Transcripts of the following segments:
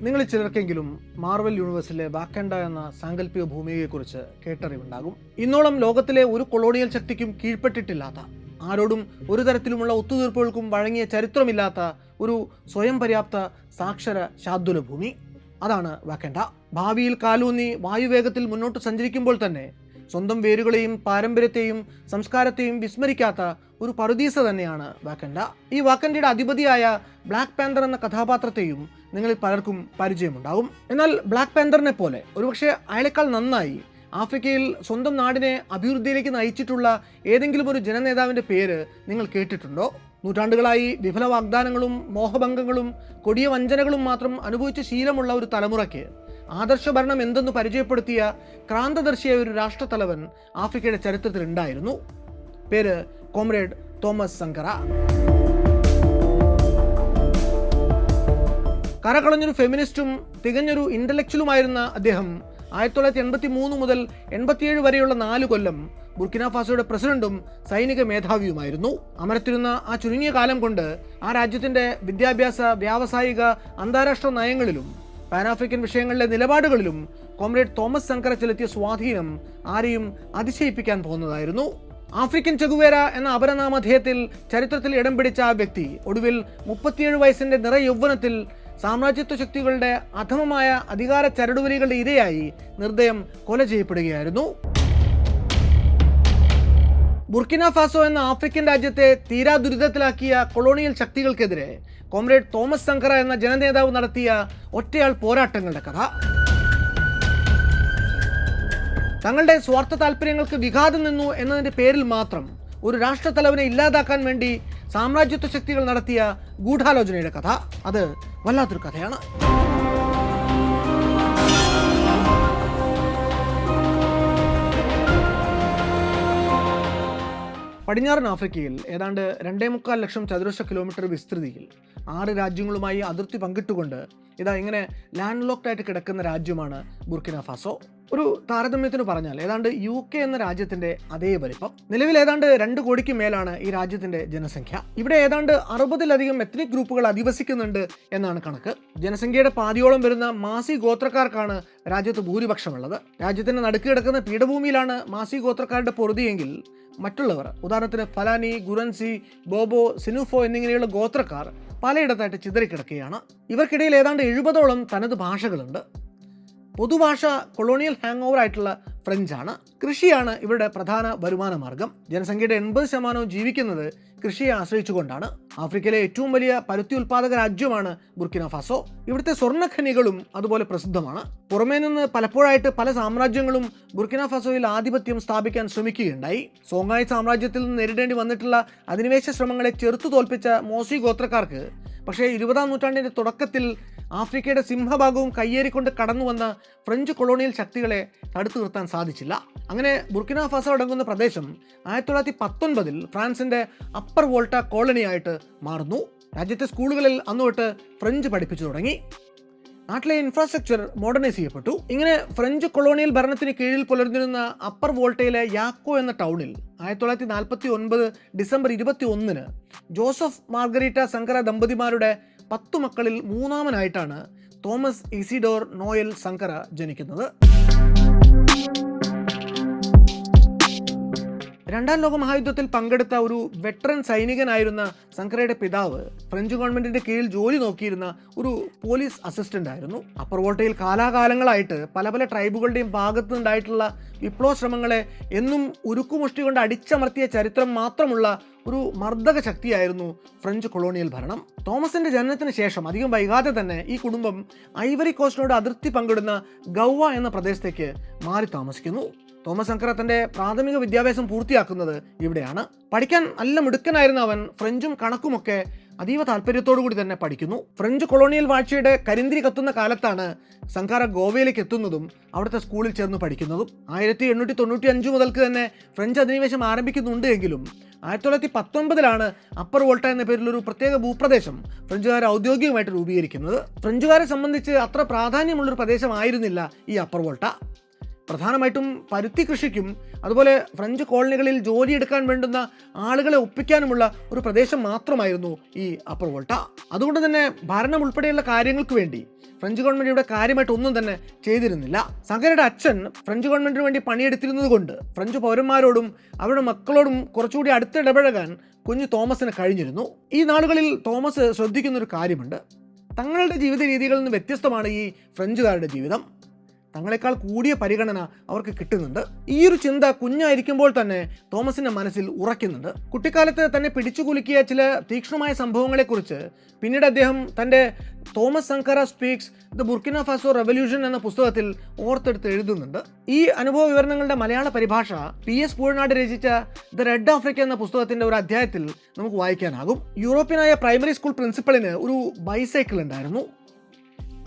നിങ്ങളിൽ ചിലർക്കെങ്കിലും മാർവൽ യൂണിവേഴ്സിലെ വാക്കൻഡ എന്ന സാങ്കല്പിക ഭൂമികയെക്കുറിച്ച് കേട്ടറിവുണ്ടാകും. ഇന്നോളം ലോകത്തിലെ ഒരു കൊളോണിയൽ ശക്തിക്കും കീഴ്പ്പെട്ടിട്ടില്ലാത്ത, ആരോടും ഒരു തരത്തിലുമുള്ള ഒത്തുതീർപ്പുകൾക്കും വഴങ്ങിയ ചരിത്രമില്ലാത്ത ഒരു സ്വയം പര്യാപ്ത സാക്ഷര ശാദ്വല ഭൂമി. അതാണ് വാക്കൻഡ. ഭാവിയിൽ കാലൂന്നി വായുവേഗത്തിൽ മുന്നോട്ട് സഞ്ചരിക്കുമ്പോൾ തന്നെ സ്വന്തം വേരുകളെയും പാരമ്പര്യത്തെയും സംസ്കാരത്തെയും വിസ്മരിക്കാത്ത ഒരു പറുദീസ തന്നെയാണ് വാക്കൻഡ. ഈ വാക്കൻഡയുടെ അധിപതിയായ ബ്ലാക്ക് പാന്തർ എന്ന കഥാപാത്രത്തെയും നിങ്ങളിൽ പലർക്കും പരിചയമുണ്ടാകും. എന്നാൽ ബ്ലാക്ക് പാന്തറിനെ പോലെ ഒരുപക്ഷെ അയാളെക്കാൾ നന്നായി ആഫ്രിക്കയിൽ സ്വന്തം നാടിനെ അഭിവൃദ്ധിയിലേക്ക് നയിച്ചിട്ടുള്ള ഏതെങ്കിലും ഒരു ജനനേതാവിൻ്റെ പേര് നിങ്ങൾ കേട്ടിട്ടുണ്ടോ? നൂറ്റാണ്ടുകളായി വിഫല വാഗ്ദാനങ്ങളും മോഹഭംഗങ്ങളും കൊടിയ വഞ്ചനകളും മാത്രം അനുഭവിച്ച ശീലമുള്ള ഒരു തലമുറയ്ക്ക് ആദർശഭരണം എന്തെന്ന് പരിചയപ്പെടുത്തിയ ക്രാന്തദർശിയായ ഒരു രാഷ്ട്രത്തലവൻ ആഫ്രിക്കയുടെ ചരിത്രത്തിൽ ഉണ്ടായിരുന്നു. പേര് കോമ്രേഡ് തോമസ് സങ്കറ. കരകളഞ്ഞൊരു ഫെമിനിസ്റ്റും തികഞ്ഞൊരു ഇന്റലക്ച്വലുമായിരുന്ന അദ്ദേഹം 1983 മുതൽ 87 വരെയുള്ള 4 കൊല്ലം ബുർക്കിന ഫാസോയുടെ പ്രസിഡന്റും സൈനിക മേധാവിയുമായിരുന്നു. അമരത്തിരുന്ന ആ ചുരുങ്ങിയ കാലം കൊണ്ട് ആ രാജ്യത്തിന്റെ വിദ്യാഭ്യാസ, വ്യാവസായിക, അന്താരാഷ്ട്ര നയങ്ങളിലും പാനാഫ്രിക്കൻ വിഷയങ്ങളിലെ നിലപാടുകളിലും കോമ്രേഡ് തോമസ് സങ്കറ ചെലുത്തിയ സ്വാധീനം ആരെയും അതിശയിപ്പിക്കാൻ പോകുന്നതായിരുന്നു. ആഫ്രിക്കൻ ചെഗുവേര എന്ന അപരനാമധേയത്തിൽ ചരിത്രത്തിൽ ഇടം പിടിച്ച ആ വ്യക്തി ഒടുവിൽ 37 വയസ്സിന്റെ നിറയൗവനത്തിൽ സാമ്രാജ്യത്വ ശക്തികളുടെ അധമമായ അധികാര ചരടുവലികളുടെ ഇരയായി നിർദ്ദയം കൊല ചെയ്യപ്പെടുകയായിരുന്നു. ബുർക്കിന ഫാസോ എന്ന ആഫ്രിക്കൻ രാജ്യത്തെ തീരാ ദുരിതത്തിലാക്കിയ കൊളോണിയൽ ശക്തികൾക്കെതിരെ കോമ്രേഡ് തോമസ് സങ്കറ എന്ന ജനനേതാവ് നടത്തിയ ഒറ്റയാൾ പോരാട്ടങ്ങളുടെ കഥ. തങ്ങളുടെ സ്വാർത്ഥ താല്പര്യങ്ങൾക്ക് വിഘാതം നിന്നു എന്നതിൻ്റെ പേരിൽ മാത്രം ഒരു രാഷ്ട്രത്തലവനെ ഇല്ലാതാക്കാൻ വേണ്ടി സാമ്രാജ്യത്വ ശക്തികൾ നടത്തിയ ഗൂഢാലോചനയുടെ കഥ. അത് വല്ലാത്തൊരു കഥയാണ്. പടിഞ്ഞാറൻ ആഫ്രിക്കയിൽ ഏതാണ്ട് 2.25 ലക്ഷം ചതുരശ്ര കിലോമീറ്റർ വിസ്തൃതിയിൽ 6 രാജ്യങ്ങളുമായി അതിർത്തി പങ്കിട്ടുകൊണ്ട് ഇങ്ങനെ ലാൻഡ് ലോക്ക്ഡ് ആയിട്ട് കിടക്കുന്ന രാജ്യമാണ് ബുർക്കിന ഫാസോ. ഒരു താരതമ്യത്തിന് പറഞ്ഞാൽ ഏതാണ്ട് UK എന്ന രാജ്യത്തിന്റെ അതേ വലിപ്പം. നിലവിൽ ഏതാണ്ട് 2 കോടിക്ക് മേലാണ് ഈ രാജ്യത്തിന്റെ ജനസംഖ്യ. ഇവിടെ ഏതാണ്ട് 60-ലധികം എത്നിക് ഗ്രൂപ്പുകൾ അധിവസിക്കുന്നുണ്ട് എന്നാണ് കണക്ക്. ജനസംഖ്യയുടെ പാതിയോളം വരുന്ന മാസി ഗോത്രക്കാർക്കാണ് രാജ്യത്ത് ഭൂരിപക്ഷമുള്ളത്. രാജ്യത്തിന്റെ നടുക്ക് കിടക്കുന്ന പീഠഭൂമിയിലാണ് മാസി ഗോത്രക്കാരുടെ പൊറുതിയെങ്കിൽ മറ്റുള്ളവർ, ഉദാഹരണത്തിന് ഫലാനി, ഗുറൻസി, ബോബോ, സിനുഫോ എന്നിങ്ങനെയുള്ള ഗോത്രക്കാർ പലയിടത്തായിട്ട് ചിതറിക്കിടക്കുകയാണ്. ഇവർക്കിടയിൽ ഏതാണ്ട് 70ഓളം തനത് ഭാഷകളുണ്ട്. പൊതുഭാഷ കൊളോണിയൽ ഹാങ് ഓവർ ആയിട്ടുള്ള ഫ്രഞ്ചാണ്. കൃഷിയാണ് ഇവരുടെ പ്രധാന വരുമാന മാർഗം. ജനസംഖ്യയുടെ 80% ജീവിക്കുന്നത് കൃഷിയെ ആശ്രയിച്ചുകൊണ്ടാണ്. ആഫ്രിക്കയിലെ ഏറ്റവും വലിയ പരുത്തി ഉൽപ്പാദക രാജ്യമാണ് ബുർക്കിന ഫാസോ. ഇവിടുത്തെ സ്വർണ്ണഖനികളും അതുപോലെ പ്രസിദ്ധമാണ്. പുറമേ നിന്ന് പലപ്പോഴായിട്ട് പല സാമ്രാജ്യങ്ങളും ബുർക്കിന ഫാസോയിൽ ആധിപത്യം സ്ഥാപിക്കാൻ ശ്രമിക്കുകയുണ്ടായി. സോങ്ങായ് സാമ്രാജ്യത്തിൽ നിന്ന് നേരിടേണ്ടി വന്നിട്ടുള്ള അധിനിവേശ ശ്രമങ്ങളെ ചെറുത്തു തോൽപ്പിച്ച മോസി ഗോത്രക്കാർക്ക് പക്ഷേ 20-ാം നൂറ്റാണ്ടിൻ്റെ തുടക്കത്തിൽ ആഫ്രിക്കയുടെ സിംഹഭാഗവും കയ്യേറിക്കൊണ്ട് കടന്നു വന്ന ഫ്രഞ്ച് കൊളോണിയൽ ശക്തികളെ തടുത്തു നിർത്താൻ സാധിച്ചില്ല. അങ്ങനെ ബുർക്കിന ഫാസോ അടങ്ങുന്ന പ്രദേശം 1919 ഫ്രാൻസിന്റെ അപ്പർ വോൾട്ട കോളനിയായിട്ട് മാറുന്നു. രാജ്യത്തെ സ്കൂളുകളിൽ അന്നുതൊട്ട് ഫ്രഞ്ച് പഠിപ്പിച്ചു തുടങ്ങി. നാട്ടിലെ ഇൻഫ്രാസ്ട്രക്ചർ മോഡേണൈസ് ചെയ്യപ്പെട്ടു. ഇങ്ങനെ ഫ്രഞ്ച് കൊളോണിയൽ ഭരണത്തിന് കീഴിൽ പുലർന്നിരുന്ന അപ്പർ വോൾട്ടയിലെ യാക്കോ എന്ന ടൗണിൽ 1949 ഡിസംബർ 21 ജോസഫ് മാർഗരീറ്റ സങ്കറ ദമ്പതിമാരുടെ 10 മക്കളിൽ 3ാമനായിട്ടാണ് തോമസ് ഇസിഡോർ നോയൽ സങ്കറ ജനിക്കുന്നത്. 2ാം ലോക മഹായുദ്ധത്തിൽ പങ്കെടുത്ത ഒരു വെറ്ററൻ സൈനികനായിരുന്ന സങ്കറയുടെ പിതാവ് ഫ്രഞ്ച് ഗവൺമെന്റിന്റെ കീഴിൽ ജോലി നോക്കിയിരുന്ന ഒരു പോലീസ് അസിസ്റ്റന്റ് ആയിരുന്നു. അപ്പർ വോൾട്ടയിൽ കാലാകാലങ്ങളായിട്ട് പല പല ട്രൈബുകളുടെയും ഭാഗത്തു നിന്നുണ്ടായിട്ടുള്ള വിപ്ലവ ശ്രമങ്ങളെ എന്നും ഉരുക്കുമുഷ്ടി കൊണ്ട് അടിച്ചമർത്തിയ ചരിത്രം മാത്രമുള്ള ഒരു മർദ്ദക ശക്തിയായിരുന്നു ഫ്രഞ്ച് കൊളോണിയൽ ഭരണം. തോമസിന്റെ ജനനത്തിന് ശേഷം അധികം വൈകാതെ തന്നെ ഈ കുടുംബം ഐവറി കോസ്റ്റിനോട് അതിർത്തി പങ്കിടുന്ന ഗൗവ എന്ന പ്രദേശത്തേക്ക് മാറി താമസിക്കുന്നു. തോമസ് സങ്കറ തന്റെ പ്രാഥമിക വിദ്യാഭ്യാസം പൂർത്തിയാക്കുന്നത് ഇവിടെയാണ്. പഠിക്കാൻ നല്ല മിടുക്കനായിരുന്ന അവൻ ഫ്രഞ്ചും കണക്കുമൊക്കെ അതീവ താല്പര്യത്തോടു കൂടി തന്നെ പഠിക്കുന്നു. ഫ്രഞ്ച് കൊളോണിയൽ വാഴ്ചയുടെ കരിന്തിരി കത്തുന്ന കാലത്താണ് സങ്കറ ഗോവയിലേക്ക് എത്തുന്നതും അവിടുത്തെ സ്കൂളിൽ ചേർന്ന് പഠിക്കുന്നതും. 1895 മുതൽക്ക് തന്നെ ഫ്രഞ്ച് അധിനിവേശം ആരംഭിക്കുന്നുണ്ട് എങ്കിലും 1919 അപ്പർ വോൾട്ട എന്ന പേരിൽ ഒരു പ്രത്യേക ഭൂപ്രദേശം ഫ്രഞ്ചുകാർ ഔദ്യോഗികമായിട്ട് രൂപീകരിക്കുന്നത്. ഫ്രഞ്ചുകാരെ സംബന്ധിച്ച് അത്ര പ്രാധാന്യമുള്ളൊരു പ്രദേശമായിരുന്നില്ല ഈ അപ്പർ വോൾട്ട. പ്രധാനമായിട്ടും പരുത്തി കൃഷിക്കും അതുപോലെ ഫ്രഞ്ച് കോളനികളിൽ ജോലിയെടുക്കാൻ വേണ്ടുന്ന ആളുകളെ ഒപ്പിക്കാനുമുള്ള ഒരു പ്രദേശം മാത്രമായിരുന്നു ഈ അപ്പർ വോൾട്ട. അതുകൊണ്ട് തന്നെ ഭരണം ഉൾപ്പെടെയുള്ള കാര്യങ്ങൾക്ക് വേണ്ടി ഫ്രഞ്ച് ഗവൺമെൻറ് ഇവിടെ കാര്യമായിട്ട് ഒന്നും തന്നെ ചെയ്തിരുന്നില്ല. സങ്കരയുടെ അച്ഛൻ ഫ്രഞ്ച് ഗവൺമെൻറ്റിന് വേണ്ടി പണിയെടുത്തിരുന്നത് കൊണ്ട് ഫ്രഞ്ച് പൗരന്മാരോടും അവരുടെ മക്കളോടും കുറച്ചുകൂടി അടുത്തിടപഴകാൻ കുഞ്ഞു തോമസിന് കഴിഞ്ഞിരുന്നു. ഈ നാളുകളിൽ തോമസ് ശ്രദ്ധിക്കുന്നൊരു കാര്യമുണ്ട്. തങ്ങളുടെ ജീവിത രീതികളിൽ നിന്ന് വ്യത്യസ്തമാണ് ഈ ഫ്രഞ്ചുകാരുടെ ജീവിതം. തങ്ങളെക്കാൾ കൂടിയ പരിഗണന അവർക്ക് കിട്ടുന്നുണ്ട്. ഈ ഒരു ചിന്ത കുഞ്ഞായിരിക്കുമ്പോൾ തന്നെ തോമസിന്റെ മനസ്സിൽ ഉറയ്ക്കുന്നുണ്ട്. കുട്ടിക്കാലത്ത് തന്നെ പിടിച്ചുകുലുക്കിയ ചില തീക്ഷ്ണമായ സംഭവങ്ങളെക്കുറിച്ച് പിന്നീട് അദ്ദേഹം തൻ്റെ Thomas Sankara speaks the Burkina Faso revolution എന്ന പുസ്തകത്തിൽ ഓർത്തെടുത്ത് എഴുതുന്നുണ്ട്. ഈ അനുഭവ വിവരണങ്ങളുടെ മലയാള പരിഭാഷ PS പൂഴനാട് രചിച്ച ദ റെഡ് ആഫ്രിക്ക എന്ന പുസ്തകത്തിന്റെ ഒരു അധ്യായത്തിൽ നമുക്ക് വായിക്കാനാകും. യൂറോപ്യനായ പ്രൈമറി സ്കൂൾ പ്രിൻസിപ്പളിന് ഒരു ബൈസൈക്കിൾ ഉണ്ടായിരുന്നു.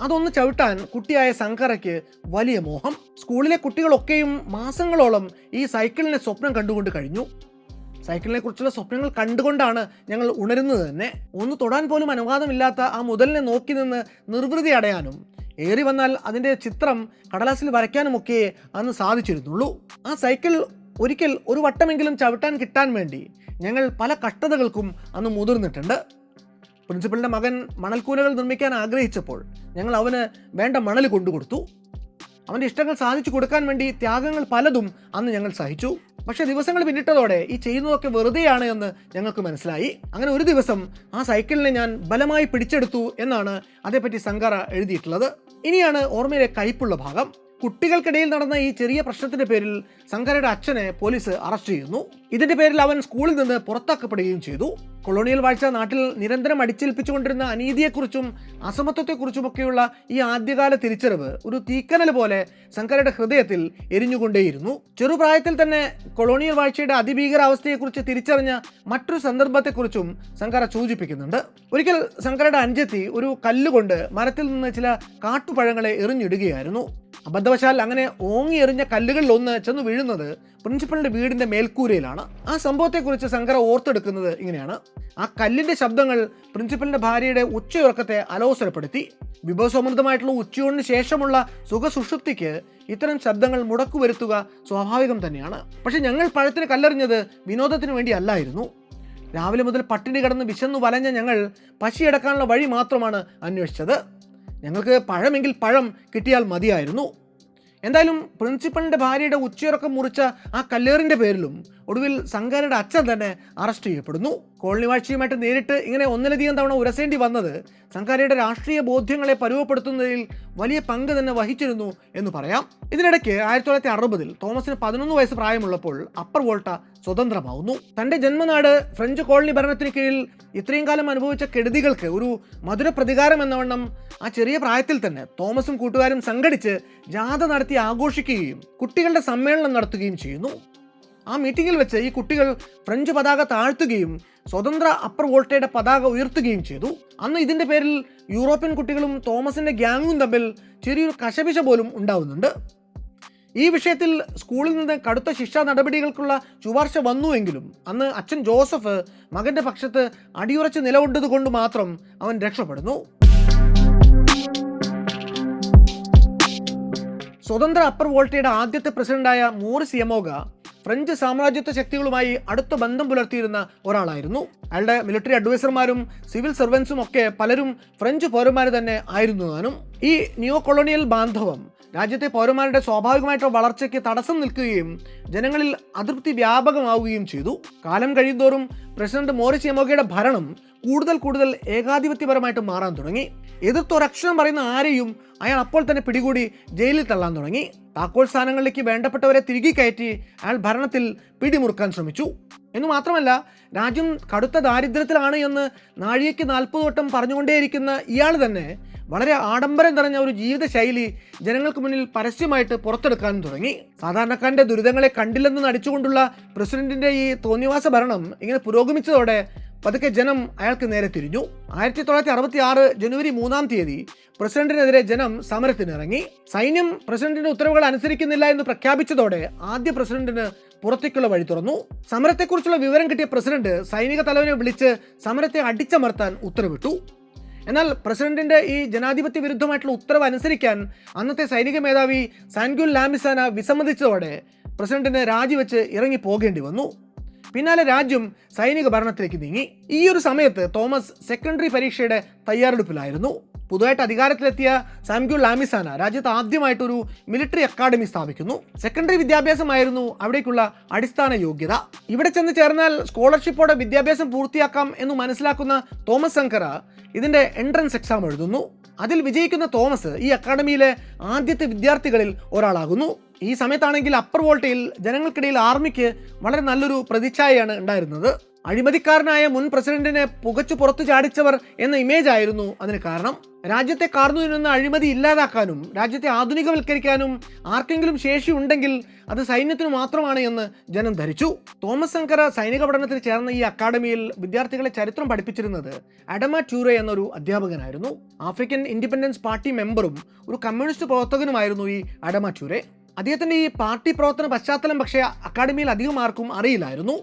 അതൊന്ന് ചവിട്ടാൻ കുട്ടിയായ സങ്കരയ്ക്ക് വലിയ മോഹം. സ്കൂളിലെ കുട്ടികളൊക്കെയും മാസങ്ങളോളം ഈ സൈക്കിളിനെ സ്വപ്നം കണ്ടുകൊണ്ട് കഴിഞ്ഞു. സൈക്കിളിനെ കുറിച്ചുള്ള സ്വപ്നങ്ങൾ കണ്ടുകൊണ്ടാണ് ഞങ്ങൾ ഉണരുന്നത് തന്നെ. ഒന്ന് തൊടാൻ പോലും അനുവാദമില്ലാത്ത ആ മുതലിനെ നോക്കി നിന്ന് നിർവൃതി അടയാനും ഏറി വന്നാൽ അതിൻ്റെ ചിത്രം കടലാസിൽ വരയ്ക്കാനുമൊക്കെ അന്ന് സാധിച്ചിരുന്നുള്ളൂ. ആ സൈക്കിൾ ഒരിക്കൽ ഒരു വട്ടമെങ്കിലും ചവിട്ടാൻ കിട്ടാൻ വേണ്ടി ഞങ്ങൾ പല കഷ്ടതകൾക്കും അന്ന് മുതിർന്നിട്ടുണ്ട്. പ്രിൻസിപ്പലിൻ്റെ മകൻ മണൽക്കൂനകൾ നിർമ്മിക്കാൻ ആഗ്രഹിച്ചപ്പോൾ ഞങ്ങൾ അവന് വേണ്ട മണൽ കൊണ്ടുകൊടുത്തു. അവൻ്റെ ഇഷ്ടങ്ങൾ സാധിച്ചു കൊടുക്കാൻ വേണ്ടി ത്യാഗങ്ങൾ പലതും അന്ന് ഞങ്ങൾ സഹിച്ചു. പക്ഷേ ദിവസങ്ങൾ പിന്നിട്ടതോടെ ഈ ചെയ്യുന്നതൊക്കെ വെറുതെയാണ് എന്ന് ഞങ്ങൾക്ക് മനസ്സിലായി. അങ്ങനെ ഒരു ദിവസം ആ സൈക്കിളിനെ ഞാൻ ബലമായി പിടിച്ചെടുത്തു എന്നാണ് അതേപ്പറ്റി സങ്കര എഴുതിയിട്ടുള്ളത്. ഇനിയാണ് ഓർമ്മയിലെ കയ്പുള്ള ഭാഗം. കുട്ടികൾക്കിടയിൽ നടന്ന ഈ ചെറിയ പ്രശ്നത്തിന്റെ പേരിൽ സങ്കരയുടെ അച്ഛനെ പോലീസ് അറസ്റ്റ് ചെയ്യുന്നു. ഇതിന്റെ പേരിൽ അവൻ സ്കൂളിൽ നിന്ന് പുറത്താക്കപ്പെടുകയും ചെയ്തു. കൊളോണിയൽ വാഴ്ച നാട്ടിൽ നിരന്തരം അടിച്ചേൽപ്പിച്ചുകൊണ്ടിരുന്ന അനീതിയെക്കുറിച്ചും അസമത്വത്തെക്കുറിച്ചുമൊക്കെയുള്ള ഈ ആദ്യകാല തിരിച്ചറിവ് ഒരു തീക്കനൽ പോലെ സങ്കരയുടെ ഹൃദയത്തിൽ എരിഞ്ഞുകൊണ്ടേയിരുന്നു. ചെറുപ്രായത്തിൽ തന്നെ കൊളോണിയൽ വാഴ്ചയുടെ അതിഭീകരാവസ്ഥയെക്കുറിച്ച് തിരിച്ചറിഞ്ഞ മറ്റൊരു സന്ദർഭത്തെക്കുറിച്ചും സങ്കര സൂചിപ്പിക്കുന്നുണ്ട്. ഒരിക്കൽ സങ്കരയുടെ അനുജത്തി ഒരു കല്ലുകൊണ്ട് മരത്തിൽ നിന്ന് ചില കാട്ടുപഴങ്ങളെ എറിഞ്ഞിടുകയായിരുന്നു. അബദ്ധവശാൽ അങ്ങനെ ഓങ്ങി എറിഞ്ഞ കല്ലുകളിൽ ഒന്ന് ചെന്ന് വീഴുന്നത് പ്രിൻസിപ്പലിന്റെ വീടിന്റെ മേൽക്കൂരയിലാണ്. ആ സംഭവത്തെക്കുറിച്ച് സങ്കര ഓർത്തെടുക്കുന്നത് ഇങ്ങനെയാണ്: ആ കല്ലിന്റെ ശബ്ദങ്ങൾ പ്രിൻസിപ്പലിന്റെ ഭാര്യയുടെ ഉച്ചയുറക്കത്തെ അലോസരപ്പെടുത്തി. വിഭവസമൃദ്ധമായിട്ടുള്ള ഉച്ചയൂണിന് ശേഷമുള്ള സുഖസുഷുപ്തിക്ക് ഇത്തരം ശബ്ദങ്ങൾ മുടക്കുവരുത്തുക സ്വാഭാവികം തന്നെയാണ്. പക്ഷെ ഞങ്ങൾ പഴത്തിന് കല്ലെറിഞ്ഞത് വിനോദത്തിന് വേണ്ടി അല്ലായിരുന്നു. രാവിലെ മുതൽ പട്ടിണി കിടന്ന് വിശന്നു വലഞ്ഞ ഞങ്ങൾ പശിയടക്കാനുള്ള വഴി മാത്രമാണ് അന്വേഷിച്ചത്. ഞങ്ങൾക്ക് പഴമെങ്കിൽ പഴം കിട്ടിയാൽ മതിയായിരുന്നു. എന്തായാലും പ്രിൻസിപ്പലിൻ്റെ ഭാര്യയുടെ ഉച്ചയുറക്കം മുറിച്ച ആ കല്ലേറിൻ്റെ പേരിലും ഒടുവിൽ സങ്കരയുടെ അച്ഛൻ തന്നെ അറസ്റ്റ് ചെയ്യപ്പെടുന്നു. കോളനി വാഴ്ചയുമായിട്ട് നേരിട്ട് ഇങ്ങനെ ഒന്നിലധികം തവണ ഉരസേണ്ടി വന്നത് സങ്കരയുടെ രാഷ്ട്രീയ ബോധ്യങ്ങളെ പരുവപ്പെടുത്തുന്നതിൽ വലിയ പങ്ക് തന്നെ വഹിച്ചിരുന്നു എന്ന് പറയാം. ഇതിനിടയ്ക്ക് 1960 തോമസിന് 11 വയസ്സ് പ്രായമുള്ളപ്പോൾ അപ്പർ വോൾട്ട സ്വതന്ത്രമാവുന്നു. തൻ്റെ ജന്മനാട് ഫ്രഞ്ച് കോളനി ഭരണത്തിന് കീഴിൽ ഇത്രയും കാലം അനുഭവിച്ച കെടുതികൾക്ക് ഒരു മധുര പ്രതികാരം എന്നവണ്ണം ആ ചെറിയ പ്രായത്തിൽ തന്നെ തോമസും കൂട്ടുകാരും സംഘടിച്ച് ജാഥ നടത്തി ആഘോഷിക്കുകയും കുട്ടികളുടെ സമ്മേളനം നടത്തുകയും ചെയ്യുന്നു. ആ മീറ്റിങ്ങിൽ വെച്ച് ഈ കുട്ടികൾ ഫ്രഞ്ച് പതാക താഴ്ത്തുകയും സ്വതന്ത്ര അപ്പർ വോൾട്ടയുടെ പതാക ഉയർത്തുകയും ചെയ്തു. അന്ന് ഇതിൻ്റെ പേരിൽ യൂറോപ്യൻ കുട്ടികളും തോമസിൻ്റെ ഗ്യാങ്ങും തമ്മിൽ ചെറിയൊരു കശപിശ പോലും ഉണ്ടാവുന്നുണ്ട്. ഈ വിഷയത്തിൽ സ്കൂളിൽ നിന്ന് കടുത്ത ശിക്ഷാ നടപടികൾക്കുള്ള ശുപാർശ വന്നുവെങ്കിലും അന്ന് അച്ഛൻ ജോസഫ് മകൻ്റെ പക്ഷത്ത് അടിയുറച്ച് നിലകൊണ്ടതുകൊണ്ട് മാത്രം അവൻ രക്ഷപ്പെടുന്നു. സ്വതന്ത്ര അപ്പർ വോൾട്ടയുടെ ആദ്യത്തെ പ്രസിഡന്റായ മോറിസ് യമോഗ ഫ്രഞ്ച് സാമ്രാജ്യത്വ ശക്തികളുമായി അടുത്ത ബന്ധം പുലർത്തിയിരുന്ന ഒരാളായിരുന്നു. അയാളുടെ മിലിറ്ററി അഡ്വൈസർമാരും സിവിൽ സർവൻസും ഒക്കെ പലരും ഫ്രഞ്ച് പൗരന്മാർ തന്നെ ആയിരുന്നു താനും. ഈ നിയോ കൊളോണിയൽ ബാന്ധവം രാജ്യത്തെ പൗരന്മാരുടെ സ്വാഭാവികമായിട്ടുള്ള വളർച്ചയ്ക്ക് തടസ്സം നിൽക്കുകയും ജനങ്ങളിൽ അതൃപ്തി വ്യാപകമാവുകയും ചെയ്തു. കാലം കഴിയുന്തോറും പ്രസിഡന്റ് മോറിസ് യമോഗയുടെ ഭരണം കൂടുതൽ ഏകാധിപത്യപരമായിട്ട് മാറാൻ തുടങ്ങി. എതിർത്തൊരക്ഷരം പറയുന്ന ആരെയും അയാൾ അപ്പോൾ തന്നെ പിടികൂടി ജയിലിൽ തള്ളാൻ തുടങ്ങി. താക്കോൽ സ്ഥാനങ്ങളിലേക്ക് വേണ്ടപ്പെട്ടവരെ തിരികെ കയറ്റി അയാൾ ഭരണത്തിൽ പിടിമുറുക്കാൻ ശ്രമിച്ചു. എന്ന് മാത്രമല്ല, രാജ്യം കടുത്ത ദാരിദ്ര്യത്തിലാണ് എന്ന് നാഴികയ്ക്ക് 40 വട്ടം പറഞ്ഞുകൊണ്ടേയിരിക്കുന്ന ഇയാൾ തന്നെ വളരെ ആഡംബരം നിറഞ്ഞ ഒരു ജീവിതശൈലി ജനങ്ങൾക്ക് മുന്നിൽ പരസ്യമായിട്ട് പുറത്തെടുക്കാനും തുടങ്ങി. സാധാരണക്കാരൻ്റെ ദുരിതങ്ങളെ കണ്ടില്ലെന്ന് നടിച്ചുകൊണ്ടുള്ള പ്രസിഡന്റിന്റെ ഈ തോന്നിവാസ ഭരണം ഇങ്ങനെ പുരോഗമിച്ചതോടെ പതുക്കെ ജനം അയാൾക്ക് നേരെ തിരിഞ്ഞു. 1966 ജനുവരി 3 പ്രസിഡന്റിനെതിരെ ജനം സമരത്തിനിറങ്ങി. സൈന്യം പ്രസിഡന്റിന്റെ ഉത്തരവുകൾ അനുസരിക്കുന്നില്ല എന്ന് പ്രഖ്യാപിച്ചതോടെ ആദ്യ പ്രസിഡന്റിന് പുറത്തേക്കുള്ള വഴി തുറന്നു. സമരത്തെക്കുറിച്ചുള്ള വിവരം കിട്ടിയ പ്രസിഡന്റ് സൈനിക തലവനെ വിളിച്ച് സമരത്തെ അടിച്ചമർത്താൻ ഉത്തരവിട്ടു. എന്നാൽ പ്രസിഡന്റിന്റെ ഈ ജനാധിപത്യ വിരുദ്ധമായിട്ടുള്ള ഉത്തരവ് അനുസരിക്കാൻ അന്നത്തെ സൈനിക മേധാവി സാൻഗ്യുൽ ലാമിസാന വിസമ്മതിച്ചതോടെ പ്രസിഡന്റിന് രാജിവെച്ച് ഇറങ്ങി പോകേണ്ടി വന്നു. പിന്നാലെ രാജ്യം സൈനിക ഭരണത്തിലേക്ക് നീങ്ങി. ഈ ഒരു സമയത്ത് തോമസ് സെക്കൻഡറി പരീക്ഷയുടെ തയ്യാറെടുപ്പിലായിരുന്നു. പുതുതായിട്ട് അധികാരത്തിലെത്തിയ സാൻഗ്യുൽ ലാമിസാന രാജ്യത്ത് ആദ്യമായിട്ടൊരു മിലിറ്ററി അക്കാദമി സ്ഥാപിക്കുന്നു. സെക്കൻഡറി വിദ്യാഭ്യാസമായിരുന്നു അവിടേക്കുള്ള അടിസ്ഥാന യോഗ്യത. ഇവിടെ ചെന്ന് ചേർന്നാൽ സ്കോളർഷിപ്പോടെ വിദ്യാഭ്യാസം പൂർത്തിയാക്കാം എന്ന് മനസ്സിലാക്കുന്ന തോമസ് സങ്കര ഇതിൻ്റെ എൻട്രൻസ് എക്സാം എഴുതുന്നു. അതിൽ വിജയിക്കുന്ന തോമസ് ഈ അക്കാദമിയിലെ ആദ്യത്തെ വിദ്യാർത്ഥികളിൽ ഒരാളാകുന്നു. ഈ സമയത്താണെങ്കിൽ അപ്പർ വോൾട്ടയിൽ ജനങ്ങൾക്കിടയിൽ ആർമിക്ക് വളരെ നല്ലൊരു പ്രതിച്ഛായയാണ് ഉണ്ടായിരുന്നത്. അഴിമതിക്കാരനായ മുൻ പ്രസിഡന്റിനെ പുകച്ചു പുറത്തു ചാടിച്ചവർ എന്ന ഇമേജ് ആയിരുന്നു അതിന് കാരണം. രാജ്യത്തെ കാർന്നു തിന്നുന്ന അഴിമതി ഇല്ലാതാക്കാനും രാജ്യത്തെ ആധുനികവൽക്കരിക്കാനും ആർക്കെങ്കിലും ശേഷിയുണ്ടെങ്കിൽ അത് സൈന്യത്തിന് മാത്രമാണ് എന്ന് ജനം ധരിച്ചു. തോമസ് സങ്കര സൈനിക പഠനത്തിൽ ചേർന്ന ഈ അക്കാദമിയിൽ വിദ്യാർത്ഥികളെ ചരിത്രം പഠിപ്പിച്ചിരുന്നത് അഡമ ട്യൂറെ എന്നൊരു അധ്യാപകനായിരുന്നു. ആഫ്രിക്കൻ ഇൻഡിപെൻഡൻസ് പാർട്ടി മെമ്പറും ഒരു കമ്മ്യൂണിസ്റ്റ് പ്രവർത്തകനുമായിരുന്നു ഈ അഡമ ട്യൂറെ. അദ്ദേഹത്തിൻ്റെ ഈ പാർട്ടി പ്രവർത്തന പശ്ചാത്തലം പക്ഷേ അക്കാദമിയിൽ അധികം ആർക്കും അറിയില്ലായിരുന്നു.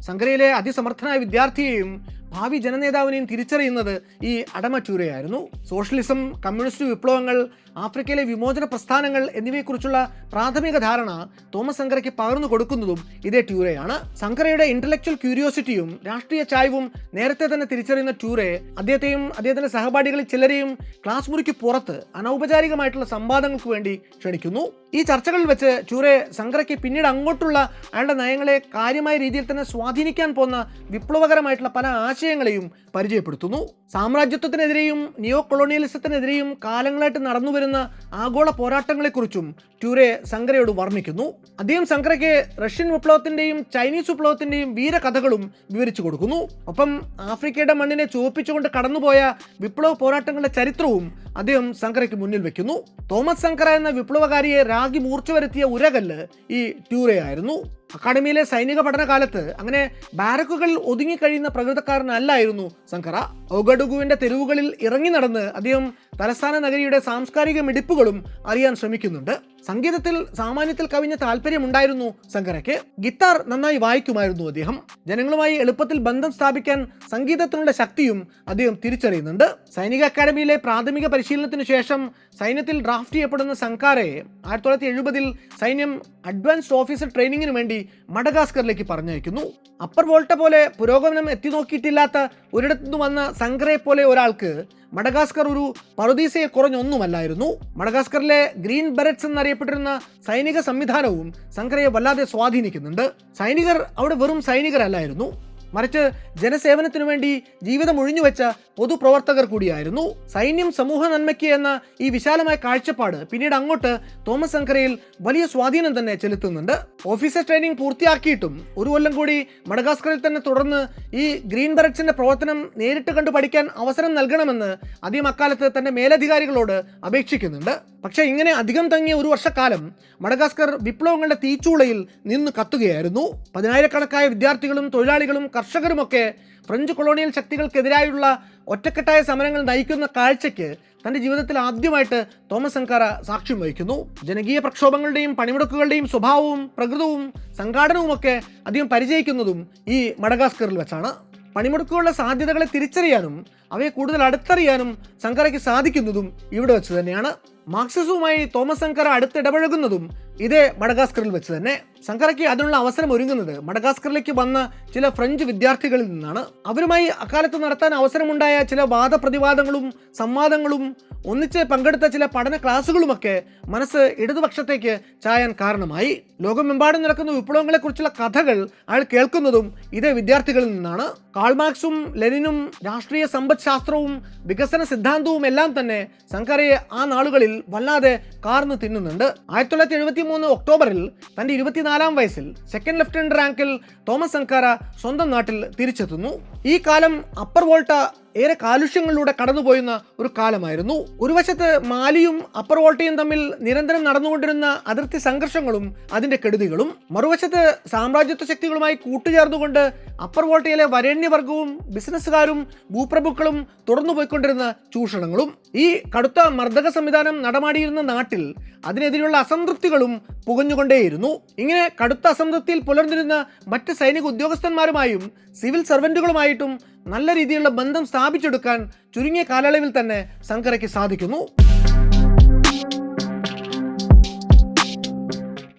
സങ്കരയിലെ അതിസമർത്ഥനായ വിദ്യാർത്ഥിയെയും ഭാവി ജനനേതാവിനെയും തിരിച്ചറിയുന്നത് ഈ അഡമ ട്യൂറെയായിരുന്നു. സോഷ്യലിസം, കമ്മ്യൂണിസ്റ്റ് വിപ്ലവങ്ങൾ, ആഫ്രിക്കയിലെ വിമോചന പ്രസ്ഥാനങ്ങൾ എന്നിവയെക്കുറിച്ചുള്ള പ്രാഥമിക ധാരണ തോമസ് സങ്കരയ്ക്ക് പകർന്നു കൊടുക്കുന്നതും ഇതേ ട്യൂറെയാണ്. സങ്കരയുടെ ഇന്റലക്ച്വൽ ക്യൂരിയോസിറ്റിയും രാഷ്ട്രീയ ചായ്വും നേരത്തെ തന്നെ തിരിച്ചറിയുന്ന ട്യൂറെ അദ്ദേഹത്തെയും അദ്ദേഹത്തിന്റെ സഹപാഠികളിൽ ചിലരെയും ക്ലാസ് മുറിക്ക് പുറത്ത് അനൗപചാരികമായിട്ടുള്ള സംവാദങ്ങൾക്ക് വേണ്ടി ക്ഷണിക്കുന്നു. ഈ ചർച്ചകളിൽ വെച്ച് ട്യൂറെ സങ്കരയ്ക്ക് പിന്നീട് അങ്ങോട്ടുള്ള അയാളുടെ നയങ്ങളെ കാര്യമായ രീതിയിൽ തന്നെ സ്വാധീനിക്കാൻ പോകുന്ന വിപ്ലവകരമായിട്ടുള്ള പല ആശയങ്ങളെയും പരിചയപ്പെടുത്തുന്നു. സാമ്രാജ്യത്വത്തിനെതിരെയും നിയോ കൊളോണിയലിസത്തിനെതിരെയും കാലങ്ങളായിട്ട് നടന്നുവരുന്ന ആഗോള പോരാട്ടങ്ങളെക്കുറിച്ചും ട്യൂറെ സങ്കരയോട് വർണ്ണിക്കുന്നു. അദ്ദേഹം സങ്കരയ്ക്ക് റഷ്യൻ വിപ്ലവത്തിന്റെയും ചൈനീസ് വിപ്ലവത്തിന്റെയും വീരകഥകളും വിവരിച്ചു കൊടുക്കുന്നു. ഒപ്പം ആഫ്രിക്കയുടെ മണ്ണിനെ ചുവപ്പിച്ചുകൊണ്ട് കടന്നുപോയ വിപ്ലവ പോരാട്ടങ്ങളുടെ ചരിത്രവും അദ്ദേഹം സങ്കരയ്ക്ക് മുന്നിൽ വെക്കുന്നു. തോമസ് സങ്കര എന്ന വിപ്ലവകാരിയെ രാഗി മൂർച്ച വരുത്തിയ ഉരകല്ല് ഈ ട്യൂറെ ആയിരുന്നു. അക്കാഡമിയിലെ സൈനിക പഠനകാലത്ത് അങ്ങനെ ബാരക്കുകളിൽ ഒതുങ്ങിക്കഴിയുന്ന പ്രകൃതക്കാരനല്ലായിരുന്നു സങ്കര. ഔഗഡുഗുവിന്റെ തെരുവുകളിൽ ഇറങ്ങി നടന്ന് അദ്ദേഹം തലസ്ഥാന നഗരിയുടെ സാംസ്കാരിക മിടിപ്പുകളും അറിയാൻ ശ്രമിക്കുന്നുണ്ട്. സംഗീതത്തിൽ സാമാന്യത്തിൽ കവിഞ്ഞ താല്പര്യമുണ്ടായിരുന്നു സങ്കരയ്ക്ക്. ഗിത്താർ നന്നായി വായിക്കുമായിരുന്നു അദ്ദേഹം. ജനങ്ങളുമായി എളുപ്പത്തിൽ ബന്ധം സ്ഥാപിക്കാൻ സംഗീതത്തിനുള്ള ശക്തിയും അദ്ദേഹം തിരിച്ചറിയുന്നുണ്ട്. സൈനിക അക്കാദമിയിലെ പ്രാഥമിക പരിശീലനത്തിനു ശേഷം സൈന്യത്തിൽ ഡ്രാഫ്റ്റ് ചെയ്യപ്പെടുന്ന സങ്കാരയെ 1970 സൈന്യം അഡ്വാൻസ്ഡ് ഓഫീസർ ട്രെയിനിങ്ങിന് വേണ്ടി മഡഗാസ്കറിലേക്ക് പറഞ്ഞയക്കുന്നു. അപ്പർ വോൾട്ട പോലെ പുരോഗമനം എത്തി നോക്കിയിട്ടില്ലാത്ത ഒരിടത്തുനിന്ന് വന്ന സങ്കരയെ പോലെ ഒരാൾക്ക് മഡഗാസ്കർ ഒരു പറുദീസയെ കുറഞ്ഞൊന്നുമല്ലായിരുന്നു. മഡഗാസ്കറിലെ ഗ്രീൻ ബെററ്റ്സ് എന്നറിയപ്പെട്ടിരുന്ന സൈനിക സംവിധാനവും സങ്കരയെ വല്ലാതെ സ്വാധീനിക്കുന്നുണ്ട്. സൈനികർ അവിടെ വെറും സൈനികരല്ലായിരുന്നു, മറിച്ച് ജനസേവനത്തിനു വേണ്ടി ജീവിതം ഒഴിഞ്ഞുവെച്ച പൊതുപ്രവർത്തകർ കൂടിയായിരുന്നു. സൈന്യം സമൂഹ നന്മയ്ക്ക് എന്ന ഈ വിശാലമായ കാഴ്ചപ്പാട് പിന്നീട് അങ്ങോട്ട് തോമസ് സങ്കരയിൽ വലിയ സ്വാധീനം തന്നെ ചെലുത്തുന്നുണ്ട്. ഓഫീസർ ട്രെയിനിങ് പൂർത്തിയാക്കിയിട്ടും ഒരു കൊല്ലം കൂടി മഡഗാസ്കറിൽ തന്നെ തുടർന്ന് ഈ ഗ്രീൻ ബെററ്റ്സിന്റെ പ്രവർത്തനം നേരിട്ട് കണ്ടു പഠിക്കാൻ അവസരം നൽകണമെന്ന് അദ്ദേഹം അക്കാലത്ത് തന്റെ മേലധികാരികളോട് അപേക്ഷിക്കുന്നുണ്ട്. പക്ഷേ ഇങ്ങനെ അധികം തങ്ങിയ ഒരു വർഷക്കാലം മഡഗാസ്കർ വിപ്ലവങ്ങളുടെ തീച്ചൂളയിൽ നിന്ന് കത്തുകയായിരുന്നു. 10,000-കണക്കായ വിദ്യാർത്ഥികളും തൊഴിലാളികളും കർഷകരുമൊക്കെ ഫ്രഞ്ച് കൊളോണിയൽ ശക്തികൾക്കെതിരായുള്ള ഒറ്റക്കെട്ടായ സമരങ്ങൾ നയിക്കുന്ന കാഴ്ചയ്ക്ക് തൻ്റെ ജീവിതത്തിൽ ആദ്യമായിട്ട് തോമസ് സങ്കര സാക്ഷ്യം വഹിക്കുന്നു. ജനകീയ പ്രക്ഷോഭങ്ങളുടെയും പണിമുടക്കുകളുടെയും സ്വഭാവവും പ്രകൃതവും സംഘാടനവുമൊക്കെ അദ്ദേഹം പരിചയിക്കുന്നതും ഈ മഡഗാസ്കറിൽ വെച്ചാണ്. പണിമുടക്കുകളുടെ സാധ്യതകളെ തിരിച്ചറിയാനും അവയെ കൂടുതൽ അടുത്തറിയാനും സങ്കരയ്ക്ക് സാധിക്കുന്നതും ഇവിടെ വെച്ച് തന്നെയാണ്. മാർക്സിസവുമായി തോമസ് സങ്കര അടുത്തിടപഴകുന്നതും ഇതേ മഡഗാസ്കറിൽ വെച്ച് തന്നെ. സങ്കരയ്ക്ക് അതിനുള്ള അവസരം ഒരുങ്ങുന്നത് മഡഗാസ്കറിലേക്ക് വന്ന ചില ഫ്രഞ്ച് വിദ്യാർത്ഥികളിൽ നിന്നാണ്. അവരുമായി അക്കാലത്ത് നടത്താൻ അവസരമുണ്ടായ ചില വാദപ്രതിവാദങ്ങളും സംവാദങ്ങളും ഒന്നിച്ച് പങ്കെടുത്ത ചില പഠന ക്ലാസുകളുമൊക്കെ മനസ്സ് ഇടതുപക്ഷത്തേക്ക് ചായാൻ കാരണമായി. ലോകമെമ്പാടും നടക്കുന്ന വിപ്ലവങ്ങളെക്കുറിച്ചുള്ള കഥകൾ അയാൾ കേൾക്കുന്നതും ഇതേ വിദ്യാർത്ഥികളിൽ നിന്നാണ്. കാൾമാർക്സും ലെനിനും രാഷ്ട്രീയ സമ്പദ് ശാസ്ത്രവും വികസന സിദ്ധാന്തവും എല്ലാം തന്നെ സങ്കരയെ ആ നാളുകളിൽ വല്ലാതെ കാർന്നു തിന്നുന്നുണ്ട്. 1973 ഒക്ടോബറിൽ തൻ്റെ 24-ാം വയസ്സിൽ സെക്കൻഡ് ലെഫ്റ്റനന്റ് റാങ്കിൽ തോമസ് സങ്കര സ്വന്തം നാട്ടിൽ തിരിച്ചെത്തുന്നു. ഈ കാലം അപ്പർ വോൾട്ട ഏറെ കാലുഷ്യങ്ങളിലൂടെ കടന്നുപോയുന്ന ഒരു കാലമായിരുന്നു. ഒരു വശത്ത് മാലിയും അപ്പർ വോൾട്ടയും തമ്മിൽ നിരന്തരം നടന്നുകൊണ്ടിരുന്ന അതിർത്തി സംഘർഷങ്ങളും അതിന്റെ കെടുതികളും, മറുവശത്ത് സാമ്രാജ്യത്വ ശക്തികളുമായി കൂട്ടുചേർന്നുകൊണ്ട് അപ്പർ വോൾട്ടയിലെ വരേണ്യവർഗവും ബിസിനസ്സുകാരും ഭൂപ്രഭുക്കളും തുടർന്നു പോയിക്കൊണ്ടിരുന്ന ചൂഷണങ്ങളും. ഈ കടുത്ത മർദ്ദക സംവിധാനം നടമാടിയിരുന്ന നാട്ടിൽ അതിനെതിരെയുള്ള അസംതൃപ്തികളും പുകഞ്ഞുകൊണ്ടേയിരുന്നു. ഇങ്ങനെ കടുത്ത അസംതൃപ്തിയിൽ പുലർന്നിരുന്ന മറ്റ് സൈനിക ഉദ്യോഗസ്ഥന്മാരുമായും സിവിൽ സർവന്റുകളുമായിട്ടും നല്ല രീതിയിലുള്ള ബന്ധം സ്ഥാപിച്ചെടുക്കാൻ ചുരുങ്ങിയ കാലയളവിൽ തന്നെ സങ്കരയ്ക്ക് സാധിക്കുന്നു.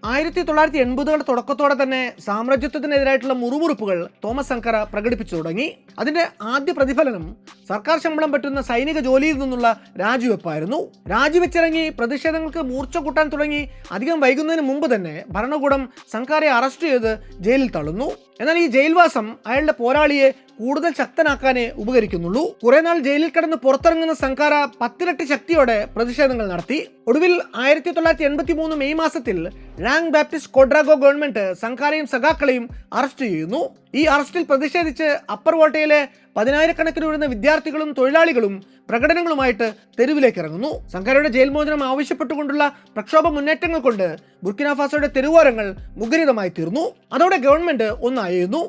1980കളുടെ തുടക്കത്തോടെ തന്നെ സാമ്രാജ്യത്വത്തിനെതിരായിട്ടുള്ള മുറുമുറുപ്പുകൾ തോമസ് സങ്കര പ്രകടിപ്പിച്ചു തുടങ്ങി. അതിന്റെ ആദ്യ പ്രതിഫലനം സർക്കാർ ശമ്പളം പറ്റുന്ന സൈനിക ജോലിയിൽ നിന്നുള്ള രാജിവെപ്പായിരുന്നു. രാജിവെച്ചിറങ്ങി പ്രതിഷേധങ്ങൾക്ക് മൂർച്ച കൂട്ടാൻ തുടങ്ങി അധികം വൈകുന്നതിന് മുമ്പ് തന്നെ ഭരണകൂടം സങ്കരയെ അറസ്റ്റ് ചെയ്ത് ജയിലിൽ തള്ളുന്നു. എന്നാൽ ഈ ജയിൽവാസം അയാളുടെ പോരാളിയെ കൂടുതൽ ശക്തനാക്കാനേ ഉപകരിക്കുന്നുള്ളൂ. കുറെ നാൾ ജയിലിൽ കിടന്ന് പുറത്തിറങ്ങുന്ന സങ്കര 10 ഇരട്ടി ശക്തിയോടെ പ്രതിഷേധങ്ങൾ നടത്തി. ഒടുവിൽ 1983 മെയ് മാസത്തിൽ റാങ് ബാപ്റ്റിസ്റ്റ് ക്വാഡ്രാഗോ ഗവൺമെന്റ് സങ്കരയും സഖാക്കളെയും അറസ്റ്റ് ചെയ്യുന്നു. ഈ അറസ്റ്റിൽ പ്രതിഷേധിച്ച് അപ്പർ വോൾട്ടയിലെ 10,000-കണക്കിന് വരുന്ന വിദ്യാർത്ഥികളും തൊഴിലാളികളും പ്രകടനങ്ങളുമായിട്ട് തെരുവിലേക്ക് ഇറങ്ങുന്നു. സങ്കരയുടെ ജയിൽ മോചനം ആവശ്യപ്പെട്ടുകൊണ്ടുള്ള പ്രക്ഷോഭ മുന്നേറ്റങ്ങൾ കൊണ്ട് ബുർക്കിന ഫാസോയുടെ തെരുവോരങ്ങൾ മുഖരിതമായി തീർന്നു. അതോടെ ഗവൺമെന്റ് ഒന്നായിരുന്നു.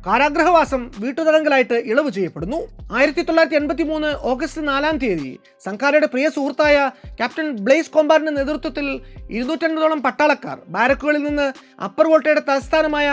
കാരാഗ്രഹവാസം വീട്ടുതടങ്കലായിട്ട് ഇളവ് ചെയ്യപ്പെടുന്നു. 1983 ഓഗസ്റ്റ് 4 സങ്കരയുടെ പ്രിയ സുഹൃത്തായ ക്യാപ്റ്റൻ ബ്ലേസ് കോമ്പാറിന്റെ നേതൃത്വത്തിൽ 250ഓളം പട്ടാളക്കാർ ബാരക്കുകളിൽ നിന്ന് അപ്പർ വോൾട്ടയുടെ തലസ്ഥാനമായ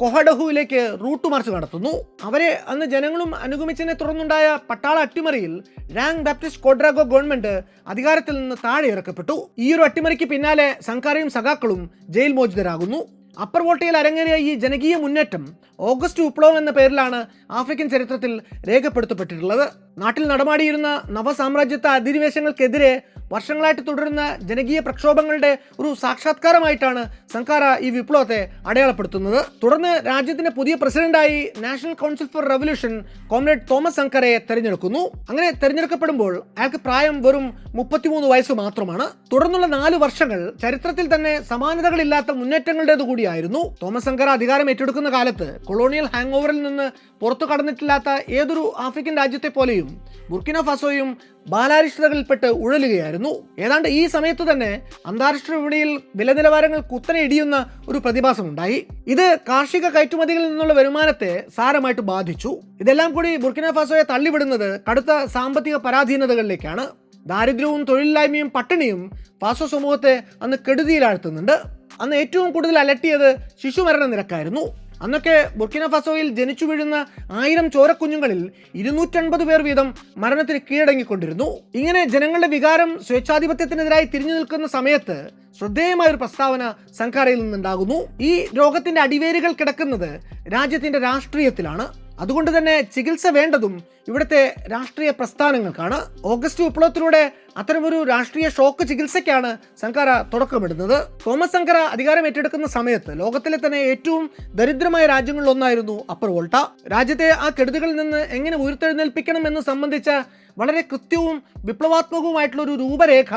കൊഹഡഹുവിലേക്ക് റൂട്ട് മാർച്ച് നടത്തുന്നു. അവരെ അന്ന് ജനങ്ങളും അനുഗമിച്ചതിനെ തുടർന്നുണ്ടായ പട്ടാള അട്ടിമറിയിൽ റാങ് ബാപ്റ്റിസ്റ്റ് ക്വാഡ്രാഗോ ഗവൺമെന്റ് അധികാരത്തിൽ നിന്ന് താഴെ ഇറക്കപ്പെട്ടു. ഈ ഒരു അട്ടിമറിക്ക് പിന്നാലെ സങ്കരയും സഖാക്കളും ജയിൽ മോചിതരാകുന്നു. അപ്പർ വോൾട്ടയിൽ അരങ്ങേറിയ ഈ ജനകീയ മുന്നേറ്റം ഓഗസ്റ്റ് വിപ്ലവം എന്ന പേരിലാണ് ആഫ്രിക്കൻ ചരിത്രത്തിൽ രേഖപ്പെടുത്തപ്പെട്ടിട്ടുള്ളത്. നാട്ടിൽ നടമാടിയിരുന്ന നവസാമ്രാജ്യത്വ അധിനിവേശങ്ങൾക്കെതിരെ വർഷങ്ങളായിട്ട് തുടരുന്ന ജനകീയ പ്രക്ഷോഭങ്ങളുടെ ഒരു സാക്ഷാത്കാരമായിട്ടാണ് സങ്കര ഈ വിപ്ലവത്തെ അടയാളപ്പെടുത്തുന്നത്. തുടർന്ന് രാജ്യത്തിന്റെ പുതിയ പ്രസിഡന്റായി national council for revolution comrade Thomas സങ്കരയെ തെരഞ്ഞെടുക്കുന്നു. അങ്ങനെ തെരഞ്ഞെടുക്കപ്പെടുമ്പോൾ അയാൾക്ക് പ്രായം വെറും 33 വയസ്സ് മാത്രമാണ്. തുടർന്നുള്ള 4 വർഷങ്ങൾ ചരിത്രത്തിൽ തന്നെ സമാനതകളില്ലാത്ത മുന്നേറ്റങ്ങളുടേത് കൂടിയായിരുന്നു. തോമസ് സങ്കര അധികാരം ഏറ്റെടുക്കുന്ന കാലത്ത് കൊളോണിയൽ ഹാങ് ഓവറിൽ നിന്ന് പുറത്തു കടന്നിട്ടില്ലാത്ത ഏതൊരു ആഫ്രിക്കൻ രാജ്യത്തെ പോലെയും ബുർക്കിന ഫാസോയും ബാലാരിഷ്ടതകളിൽപ്പെട്ട് ഉഴലുകയായിരുന്നു. ഏതാണ്ട് ഈ സമയത്ത് തന്നെ അന്താരാഷ്ട്ര വിപണിയിൽ വില നിലവാരങ്ങൾ കുത്തനെ ഇടിയുന്ന ഒരു പ്രതിഭാസമുണ്ടായി. ഇത് കാർഷിക കയറ്റുമതികളിൽ നിന്നുള്ള വരുമാനത്തെ സാരമായിട്ട് ബാധിച്ചു. ഇതെല്ലാം കൂടി ബുർക്കിന ഫാസോയെ തള്ളിവിടുന്നത് കടുത്ത സാമ്പത്തിക പരാധീനതകളിലേക്കാണ്. ദാരിദ്ര്യവും തൊഴിലില്ലായ്മയും പട്ടിണിയും ഫാസോ സമൂഹത്തെ അന്ന് കെടുതിയിലാഴ്ത്തുന്നുണ്ട്. അന്ന് ഏറ്റവും കൂടുതൽ അലട്ടിയത് ശിശുമരണ നിരക്കായിരുന്നു. അന്നൊക്കെ ബുർക്കിന ഫാസോയിൽ ജനിച്ചു വീഴുന്ന 1000 ചോരക്കുഞ്ഞുങ്ങളിൽ 250 പേർ വീതം മരണത്തിന് കീഴടങ്ങിക്കൊണ്ടിരുന്നു. ഇങ്ങനെ ജനങ്ങളുടെ വികാരം സ്വേച്ഛാധിപത്യത്തിനെതിരായി തിരിഞ്ഞു നിൽക്കുന്ന സമയത്ത് ശ്രദ്ധേയമായൊരു പ്രസ്താവന സങ്കരയിൽ നിന്നുണ്ടാകുന്നു. ഈ രോഗത്തിന്റെ അടിവേരുകൾ കിടക്കുന്നത് രാജ്യത്തിന്റെ രാഷ്ട്രീയത്തിലാണ്. അതുകൊണ്ട് തന്നെ ചികിത്സ വേണ്ടതും ഇവിടുത്തെ രാഷ്ട്രീയ പ്രസ്ഥാനങ്ങൾക്കാണ്. ഓഗസ്റ്റ് വിപ്ലവത്തിലൂടെ അത്തരമൊരു രാഷ്ട്രീയ ഷോക്ക് ചികിത്സയ്ക്കാണ് സങ്കര തുടക്കമിടുന്നത്. തോമസ് സങ്കര അധികാരം ഏറ്റെടുക്കുന്ന സമയത്ത് ലോകത്തിലെ തന്നെ ഏറ്റവും ദരിദ്രമായ രാജ്യങ്ങളിലൊന്നായിരുന്നു അപ്പർ വോൾട്ട. രാജ്യത്തെ ആ കെടുതികളിൽ നിന്ന് എങ്ങനെ ഉയർത്തെഴുന്നേൽപ്പിക്കണം എന്ന് സംബന്ധിച്ച വളരെ കൃത്യവും വിപ്ലവാത്മകവുമായിട്ടുള്ള ഒരു രൂപരേഖ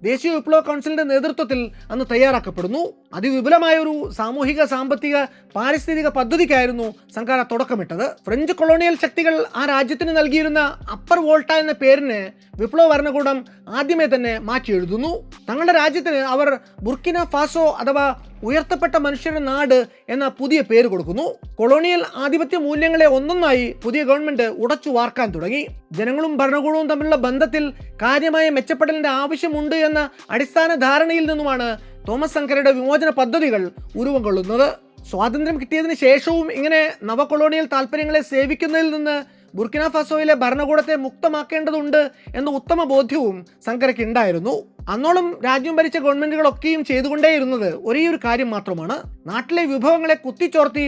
ദേശീയ വിപ്ലവ കൗൺസിലിന്റെ നേതൃത്വത്തിൽ അന്ന് തയ്യാറാക്കപ്പെടുന്നു. അതിവിപുലമായ ഒരു സാമൂഹിക, സാമ്പത്തിക, പാരിസ്ഥിതിക പദ്ധതിക്കായിരുന്നു സങ്കര തുടക്കമിട്ടത്. ഫ്രഞ്ച് കൊളോണിയൽ ശക്തികൾ ആ രാജ്യത്തിന് നൽകിയിരുന്ന അപ്പർ വോൾട്ട എന്ന പേരിന് വിപ്ലവ ഭരണകൂടം ആദ്യമേ തന്നെ മാറ്റി എഴുതുന്നു. തങ്ങളുടെ രാജ്യത്തിന് അവർ ബുർക്കിന ഫാസോ അഥവാ ഉയർത്തപ്പെട്ട മനുഷ്യരുടെ നാട് എന്ന പുതിയ പേര് കൊടുക്കുന്നു. കൊളോണിയൽ ആധിപത്യ മൂല്യങ്ങളെ ഒന്നൊന്നായി പുതിയ ഗവൺമെന്റ് ഉടച്ചു വാർക്കാൻ തുടങ്ങി. ജനങ്ങളും ഭരണകൂടവും തമ്മിലുള്ള ബന്ധത്തിൽ കാര്യമായ മെച്ചപ്പെടലിന്റെ ആവശ്യമുണ്ട് എന്ന അടിസ്ഥാന ധാരണയിൽ നിന്നുമാണ് തോമസ് സങ്കരയുടെ വിമോചന പദ്ധതികൾ ഉരുവം കൊള്ളുന്നത്. സ്വാതന്ത്ര്യം കിട്ടിയതിന് ശേഷവും ഇങ്ങനെ നവകൊളോണിയൽ താല്പര്യങ്ങളെ സേവിക്കുന്നതിൽ നിന്ന് ബുർക്കിന ഫാസോയിലെ ഭരണകൂടത്തെ മുക്തമാക്കേണ്ടതുണ്ട് എന്ന ഉത്തമ ബോധ്യവും സങ്കരയ്ക്ക് ഉണ്ടായിരുന്നു. അന്നോളം രാജ്യം ഭരിച്ച ഗവൺമെന്റുകളൊക്കെയും ചെയ്തുകൊണ്ടേയിരുന്നത് ഒരേ ഒരു കാര്യം മാത്രമാണ്: നാട്ടിലെ വിഭവങ്ങളെ കുത്തിച്ചോർത്തി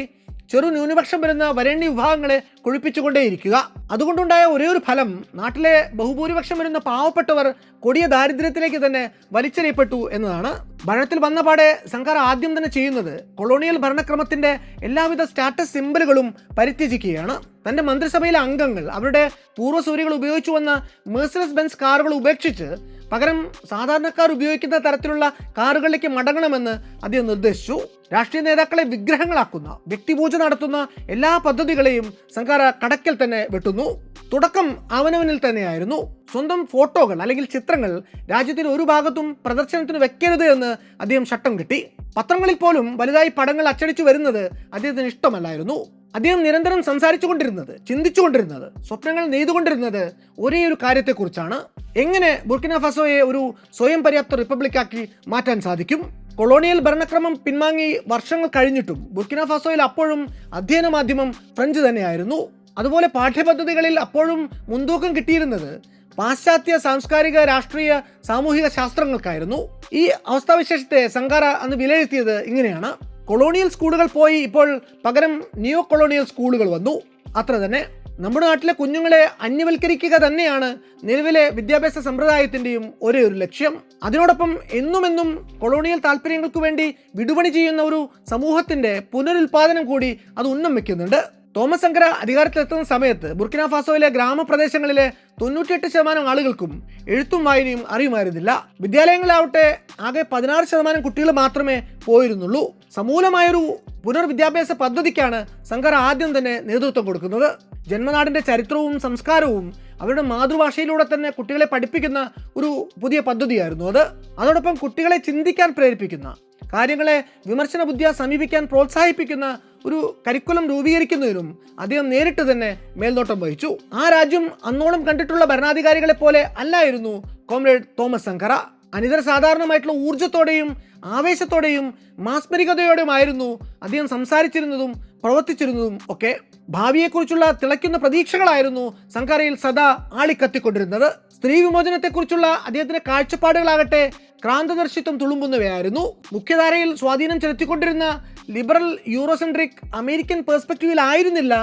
ചെറു ന്യൂനപക്ഷം വരുന്ന വരേണ്യ വിഭാഗങ്ങളെ കൊഴിപ്പിച്ചുകൊണ്ടേയിരിക്കുക. അതുകൊണ്ടുണ്ടായ ഒരേ ഒരു ഫലം നാട്ടിലെ ബഹുഭൂരിപക്ഷം വരുന്ന പാവപ്പെട്ടവർ കൊടിയ ദാരിദ്ര്യത്തിലേക്ക് തന്നെ വലിച്ചെറിയപ്പെട്ടു എന്നതാണ്. ഭരണത്തിൽ വന്ന പാടെ സങ്കര ആദ്യം തന്നെ ചെയ്യുന്നത് കൊളോണിയൽ ഭരണക്രമത്തിന്റെ എല്ലാവിധ സ്റ്റാറ്റസ് സിംബലുകളും പരിത്യജിക്കുകയാണ്. തന്റെ മന്ത്രിസഭയിലെ അംഗങ്ങൾ അവരുടെ പൂർവ്വസൂരികൾ ഉപയോഗിച്ചു വന്ന മെഴ്സിഡസ് ബെൻസ് കാറുകൾ ഉപേക്ഷിച്ച് പകരം സാധാരണക്കാർ ഉപയോഗിക്കുന്ന തരത്തിലുള്ള കാറുകളിലേക്ക് മടങ്ങണമെന്ന് അദ്ദേഹം നിർദ്ദേശിച്ചു. രാഷ്ട്രീയ നേതാക്കളെ വിഗ്രഹങ്ങളാക്കുന്ന, വ്യക്തിപൂജ നടത്തുന്ന എല്ലാ പദ്ധതികളെയും സങ്കര കടക്കൽ തന്നെ വെട്ടുന്നു. തുടക്കം അവനവനിൽ തന്നെയായിരുന്നു. സ്വന്തം ഫോട്ടോകൾ അല്ലെങ്കിൽ ചിത്രങ്ങൾ രാജ്യത്തിന് ഒരു ഭാഗത്തും പ്രദർശനത്തിന് വെക്കരുത് എന്ന് അദ്ദേഹം ചട്ടം കെട്ടി. പത്രങ്ങളിൽ പോലും വലുതായി പടങ്ങൾ അച്ചടിച്ചു വരുന്നത് അദ്ദേഹത്തിന് ഇഷ്ടമല്ലായിരുന്നു. അദ്ദേഹം നിരന്തരം സംസാരിച്ചുകൊണ്ടിരുന്നത്, ചിന്തിച്ചുകൊണ്ടിരുന്നത്, സ്വപ്നങ്ങൾ നെയ്തുകൊണ്ടിരുന്നത് ഒരേ ഒരു കാര്യത്തെക്കുറിച്ചാണ്: എങ്ങനെ ബുർക്കിന ഫാസോയെ ഒരു സ്വയം പര്യാപ്ത റിപ്പബ്ലിക്കാക്കി മാറ്റാൻ സാധിക്കും. കൊളോണിയൽ ഭരണക്രമം പിൻവാങ്ങി വർഷങ്ങൾ കഴിഞ്ഞിട്ടും ബുർക്കിന ഫാസോയിൽ അപ്പോഴും അധ്യയന മാധ്യമം ഫ്രഞ്ച് തന്നെയായിരുന്നു. അതുപോലെ പാഠ്യപദ്ധതികളിൽ അപ്പോഴും മുൻതൂക്കം കിട്ടിയിരുന്നത് പാശ്ചാത്യ സാംസ്കാരിക, രാഷ്ട്രീയ, സാമൂഹിക ശാസ്ത്രങ്ങൾക്കായിരുന്നു. ഈ അവസ്ഥാവിശേഷത്തെ സങ്കാര അന്ന് വിലയിരുത്തിയത് ഇങ്ങനെയാണ്: കൊളോണിയൽ സ്കൂളുകൾ പോയി, ഇപ്പോൾ പകരം നിയോ കൊളോണിയൽ സ്കൂളുകൾ വന്നു. അത്ര തന്നെ. നമ്മുടെ നാട്ടിലെ കുഞ്ഞുങ്ങളെ അന്യവൽക്കരിക്കുക തന്നെയാണ് നിലവിലെ വിദ്യാഭ്യാസ സമ്പ്രദായത്തിൻ്റെയും ഒരേ ഒരു ലക്ഷ്യം. അതിനോടൊപ്പം എന്നും കൊളോണിയൽ താല്പര്യങ്ങൾക്ക് വേണ്ടി വിടുപണി ചെയ്യുന്ന ഒരു സമൂഹത്തിൻ്റെ പുനരുൽപാദനം കൂടി അത് ഉന്നം വയ്ക്കുന്നുണ്ട്. തോമസ് സങ്കര അധികാരത്തിലെത്തുന്ന സമയത്ത് ബുർക്കിന ഫാസോയിലെ ഗ്രാമപ്രദേശങ്ങളിലെ 98% ആളുകൾക്കും എഴുത്തും വായനയും അറിയുമായിരുന്നില്ല. വിദ്യാലയങ്ങളിലാവട്ടെ ആകെ 16% കുട്ടികൾ മാത്രമേ പോയിരുന്നുള്ളൂ. സമൂലമായൊരു പുനർവിദ്യാഭ്യാസ പദ്ധതിക്കാണ് സങ്കര ആദ്യം തന്നെ നേതൃത്വം കൊടുക്കുന്നത്. ജന്മനാടിൻ്റെ ചരിത്രവും സംസ്കാരവും അവരുടെ മാതൃഭാഷയിലൂടെ തന്നെ കുട്ടികളെ പഠിപ്പിക്കുന്ന ഒരു പുതിയ പദ്ധതിയായിരുന്നു അത്. അതോടൊപ്പം കുട്ടികളെ ചിന്തിക്കാൻ പ്രേരിപ്പിക്കുന്ന, കാര്യങ്ങളെ വിമർശന ബുദ്ധിയെ സമീപിക്കാൻ പ്രോത്സാഹിപ്പിക്കുന്ന ഒരു കരിക്കുലം രൂപീകരിക്കുന്നതിനും അദ്ദേഹം നേരിട്ട് തന്നെ മേൽനോട്ടം വഹിച്ചു. ആ രാജ്യം അന്നോളം കണ്ടിട്ടുള്ള ഭരണാധികാരികളെ പോലെ അല്ലായിരുന്നു കോമ്രേഡ് തോമസ് സങ്കര. അനിതര സാധാരണമായിട്ടുള്ള ഊർജ്ജത്തോടെയും ആവേശത്തോടെയും മാസ്മരികതയോടെയുമായിരുന്നു അദ്ദേഹം സംസാരിച്ചിരുന്നതും പ്രവർത്തിച്ചിരുന്നതും ഒക്കെ. ഭാവിയെക്കുറിച്ചുള്ള തിളയ്ക്കുന്ന പ്രതീക്ഷകളായിരുന്നു സങ്കരയിൽ സദാ ആളിക്കത്തിക്കൊണ്ടിരുന്നത്. സ്ത്രീ വിമോചനത്തെക്കുറിച്ചുള്ള അദ്ദേഹത്തിന്റെ കാഴ്ചപ്പാടുകളാകട്ടെ ക്രാന്തദർശിത്വം തുളുമ്പുന്നവയായിരുന്നു. മുഖ്യധാരയിൽ സ്വാധീനം ചെലുത്തിക്കൊണ്ടിരുന്ന ലിബറൽ യൂറോസെൻട്രിക് അമേരിക്കൻ പെർസ്പെക്റ്റീവിലായിരുന്നില്ല,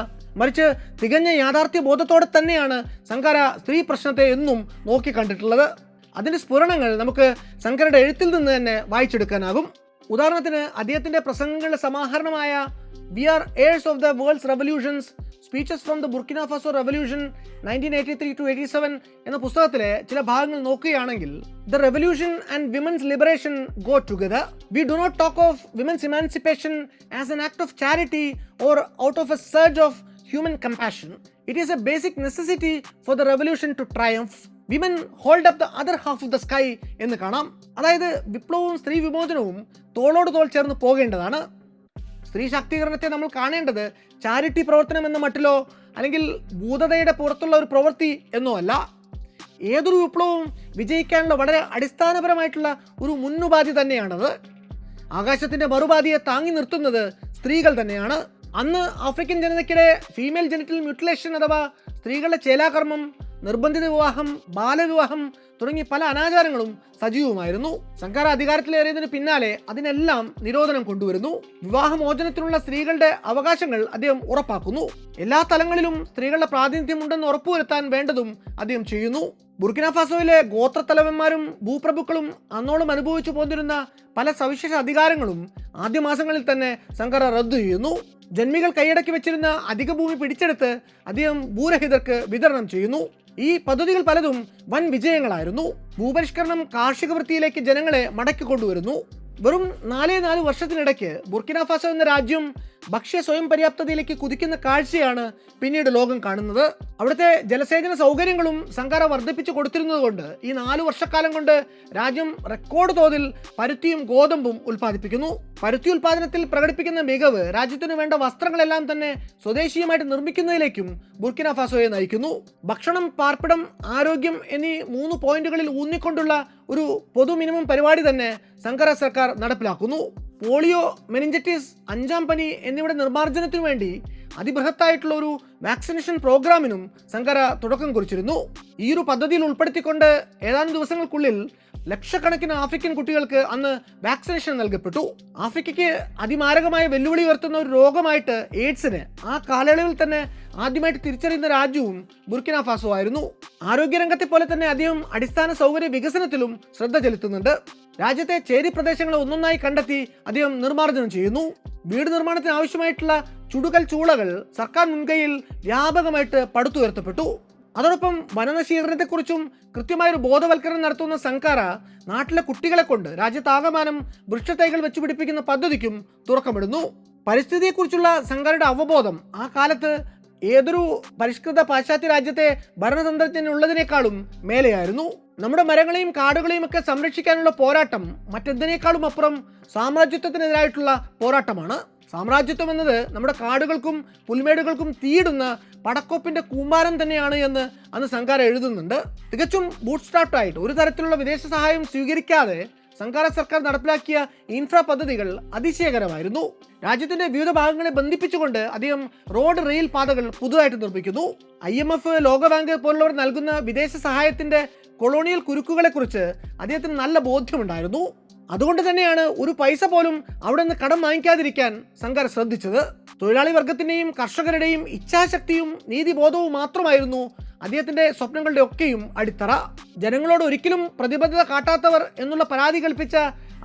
മറിച്ച് തികഞ്ഞ യാഥാർത്ഥ്യ ബോധത്തോടെ തന്നെയാണ് സങ്കര സ്ത്രീ പ്രശ്നത്തെ എന്നും നോക്കിക്കണ്ടിട്ടുള്ളത്. അതിൻ്റെ സ്ഫുരണങ്ങൾ നമുക്ക് സങ്കരയുടെ എഴുത്തിൽ നിന്ന് തന്നെ വായിച്ചെടുക്കാനാകും. ഉദാഹരണത്തിന് അദ്ദേഹത്തിൻ്റെ പ്രസംഗങ്ങളുടെ സമാഹരണമായ we are heirs of the world's revolutions, speeches from the Burkina Faso revolution 1983-87 എന്ന പുസ്തകത്തിലെ ചില ഭാഗങ്ങൾ നോക്കുകയാണെങ്കിൽ, the revolution and women's liberation go together. We do not talk of women's emancipation as an act of charity or out of a surge of human compassion. It is a basic necessity for the revolution to triumph. Women hold up the other half of the sky എന്ന് കാണാം. അതായത് വിപ്ലവവും സ്ത്രീ വിമോചനവും തോളോട് തോൾ ചേർന്ന് പോകേണ്ടതാണ്. സ്ത്രീ ശാക്തീകരണത്തെ നമ്മൾ കാണേണ്ടത് ചാരിറ്റി പ്രവർത്തനം എന്ന മട്ടിലോ അല്ലെങ്കിൽ ഭൂതതയുടെ പുറത്തുള്ള ഒരു പ്രവൃത്തി എന്നോ അല്ല. ഏതൊരു വിപ്ലവവും വിജയിക്കാനുള്ള വളരെ അടിസ്ഥാനപരമായിട്ടുള്ള ഒരു മുന്നുപാധി തന്നെയാണത്. ആകാശത്തിൻ്റെ മറുപാധിയെ താങ്ങി നിർത്തുന്നത് സ്ത്രീകൾ തന്നെയാണ്. അന്ന് ആഫ്രിക്കൻ ജനതയ്ക്കിടെ ഫീമെയിൽ ജെനിറ്റൽ മ്യൂട്ടിലേഷൻ അഥവാ സ്ത്രീകളുടെ ചേലാകർമ്മം, നിർബന്ധിത വിവാഹം, ബാലവിവാഹം തുടങ്ങി പല അനാചാരങ്ങളും സജീവമായിരുന്നു. സങ്കര അധികാരത്തിലേറിയതിന് പിന്നാലെ അതിനെല്ലാം നിരോധനം കൊണ്ടുവരുന്നു. വിവാഹമോചനത്തിനുള്ള സ്ത്രീകളുടെ അവകാശങ്ങൾ അദ്ദേഹം ഉറപ്പാക്കുന്നു. എല്ലാ തലങ്ങളിലും സ്ത്രീകളുടെ പ്രാതിനിധ്യമുണ്ടെന്ന് ഉറപ്പുവരുത്താൻ വേണ്ടതും അദ്ദേഹം ചെയ്യുന്നു. ബുർക്കിന ഫാസോയിലെ ഗോത്രത്തലവന്മാരും ഭൂപ്രഭുക്കളും അന്നോളം അനുഭവിച്ചു പോന്നിരുന്ന പല സവിശേഷ അധികാരങ്ങളും ആദ്യ മാസങ്ങളിൽ തന്നെ സങ്കര റദ്ദു ചെയ്യുന്നു. ജന്മികൾ കൈയടക്കി വെച്ചിരുന്ന അധിക ഭൂമി പിടിച്ചെടുത്ത് അദ്ദേഹം ഭൂരഹിതർക്ക് വിതരണം ചെയ്യുന്നു. ഈ പദ്ധതികൾ പലതും വൻ വിജയങ്ങളായിരുന്നു. ഭൂപരിഷ്കരണം കാർഷിക വൃത്തിയിലേക്ക് ജനങ്ങളെ മടക്കി കൊണ്ടുവരുന്നു. വെറും 4 വർഷത്തിനിടയ്ക്ക് ബുർക്കിന ഫാസോ എന്ന രാജ്യം ഭക്ഷ്യ സ്വയം പര്യാപ്തതയിലേക്ക് കുതിക്കുന്ന കാഴ്ചയാണ് പിന്നീട് ലോകം കാണുന്നത്. അവിടുത്തെ ജലസേചന സൗകര്യങ്ങളും സങ്കര വർദ്ധിപ്പിച്ചു കൊടുത്തിരുന്നതുകൊണ്ട് ഈ 4 വർഷക്കാലം കൊണ്ട് രാജ്യം റെക്കോർഡ് തോതിൽ പരുത്തിയും ഗോതമ്പും ഉൽപ്പാദിപ്പിക്കുന്നു. പരുത്തി ഉൽപ്പാദനത്തിൽ പ്രകടിപ്പിക്കുന്ന മികവ് രാജ്യത്തിന് വേണ്ട വസ്ത്രങ്ങളെല്ലാം തന്നെ സ്വദേശീയമായിട്ട് നിർമ്മിക്കുന്നതിലേക്കും ബുർക്കിന ഫാസോയെ നയിക്കുന്നു. ഭക്ഷണം, പാർപ്പിടം, ആരോഗ്യം എന്നീ 3 പോയിന്റുകളിൽ ഊന്നിക്കൊണ്ടുള്ള ഒരു പൊതു മിനിമം പരിപാടി തന്നെ സങ്കര സർക്കാർ നടപ്പിലാക്കുന്നു. പോളിയോ, മെനിഞ്ചറ്റിസ്, 5ാം പനി എന്നിവയുടെ നിർമ്മാർജ്ജനത്തിനു വേണ്ടി അതിബൃഹത്തായിട്ടുള്ള ഒരു വാക്സിനേഷൻ പ്രോഗ്രാമിനും സങ്കര തുടക്കം കുറിച്ചിരുന്നു. ഈ ഒരു പദ്ധതിയിൽ ഉൾപ്പെടുത്തിക്കൊണ്ട് ഏതാനും ദിവസങ്ങൾക്കുള്ളിൽ ലക്ഷക്കണക്കിന് ആഫ്രിക്കൻ കുട്ടികൾക്ക് അന്ന് വാക്സിനേഷൻ നൽകപ്പെട്ടു. ആഫ്രിക്കയ്ക്ക് അതിമാരകമായ വെല്ലുവിളി ഉയർത്തുന്ന ഒരു രോഗമായിട്ട് എയ്ഡ്സിനെ ആ കാലയളവിൽ തന്നെ ആദ്യമായിട്ട് തിരിച്ചറിയുന്ന രാജ്യവും ബുർക്കിന ഫാസോ ആയിരുന്നു. ആരോഗ്യരംഗത്തെ പോലെ തന്നെ അദ്ദേഹം അടിസ്ഥാന സൗകര്യ വികസനത്തിലും ശ്രദ്ധ ചെലുത്തുന്നുണ്ട്. രാജ്യത്തെ ചേരി പ്രദേശങ്ങളെ ഒന്നൊന്നായി കണ്ടെത്തി അദ്ദേഹം നിർമ്മാർജ്ജനം ചെയ്യുന്നു. വീട് നിർമ്മാണത്തിന് ആവശ്യമായിട്ടുള്ള ചുടുകൽ ചൂളകൾ സർക്കാർ മുൻകൈയിൽ വ്യാപകമായിട്ട് പടുത്തുയർത്തപ്പെട്ടു. അതോടൊപ്പം വനനശീകരണത്തെക്കുറിച്ചും കൃത്യമായൊരു ബോധവൽക്കരണം നടത്തുന്ന സങ്കര നാട്ടിലെ കുട്ടികളെ കൊണ്ട് രാജ്യത്താകമാനം വൃക്ഷത്തൈകൾ വെച്ചുപിടിപ്പിക്കുന്ന പദ്ധതിക്കും തുറക്കമിടുന്നു. പരിസ്ഥിതിയെക്കുറിച്ചുള്ള സങ്കരയുടെ അവബോധം ആ കാലത്ത് ഏതൊരു പരിഷ്കൃത പാശ്ചാത്യ രാജ്യത്തെ ഭരണതന്ത്രജ്ഞനുള്ളതിനേക്കാളും മേലെയായിരുന്നു. നമ്മുടെ മരങ്ങളെയും കാടുകളെയും ഒക്കെ സംരക്ഷിക്കാനുള്ള പോരാട്ടം മറ്റെന്തിനേക്കാളും അപ്പുറം സാമ്രാജ്യത്വത്തിനെതിരായിട്ടുള്ള പോരാട്ടമാണ്. സാമ്രാജ്യത്വം എന്നത് നമ്മുടെ കാടുകൾക്കും പുൽമേടുകൾക്കും തീയിടുന്ന പടക്കോപ്പിന്റെ കൂമ്പാരം തന്നെയാണ് എന്ന് അന്ന് സങ്കര എഴുതുന്നുണ്ട്. തികച്ചും ബൂട്ട്സ്ട്രാപ്ഡ് ആയിട്ട് ഒരു തരത്തിലുള്ള വിദേശ സഹായം സ്വീകരിക്കാതെ സങ്കാര സർക്കാർ നടപ്പിലാക്കിയ ഇൻഫ്രാ പദ്ധതികൾ അതിശയകരമായിരുന്നു. രാജ്യത്തിന്റെ വിവിധ ഭാഗങ്ങളെ ബന്ധിപ്പിച്ചുകൊണ്ട് അദ്ദേഹം റോഡ് റെയിൽ പാതകൾ പുതുതായിട്ട് നിർമ്മിക്കുന്നു. IMF, ലോകബാങ്ക് പോലുള്ളവർ നൽകുന്ന വിദേശ സഹായത്തിന്റെ കൊളോണിയൽ കുരുക്കുകളെക്കുറിച്ച് അദ്ദേഹത്തിന് നല്ല ബോധ്യമുണ്ടായിരുന്നു. അതുകൊണ്ട് തന്നെയാണ് ഒരു പൈസ പോലും അവിടെ നിന്ന് കടം വാങ്ങിക്കാതിരിക്കാൻ സങ്കാര ശ്രദ്ധിച്ചത്. തൊഴിലാളി വർഗത്തിന്റെയും കർഷകരുടെയും ഇച്ഛാശക്തിയും നീതിബോധവും മാത്രമായിരുന്നു അദ്ദേഹത്തിന്റെ സ്വപ്നങ്ങളുടെ ഒക്കെയും അടിത്തറ. ജനങ്ങളോട് ഒരിക്കലും പ്രതിബദ്ധത കാട്ടാത്തവർ എന്നുള്ള പരാതി കൽപ്പിച്ച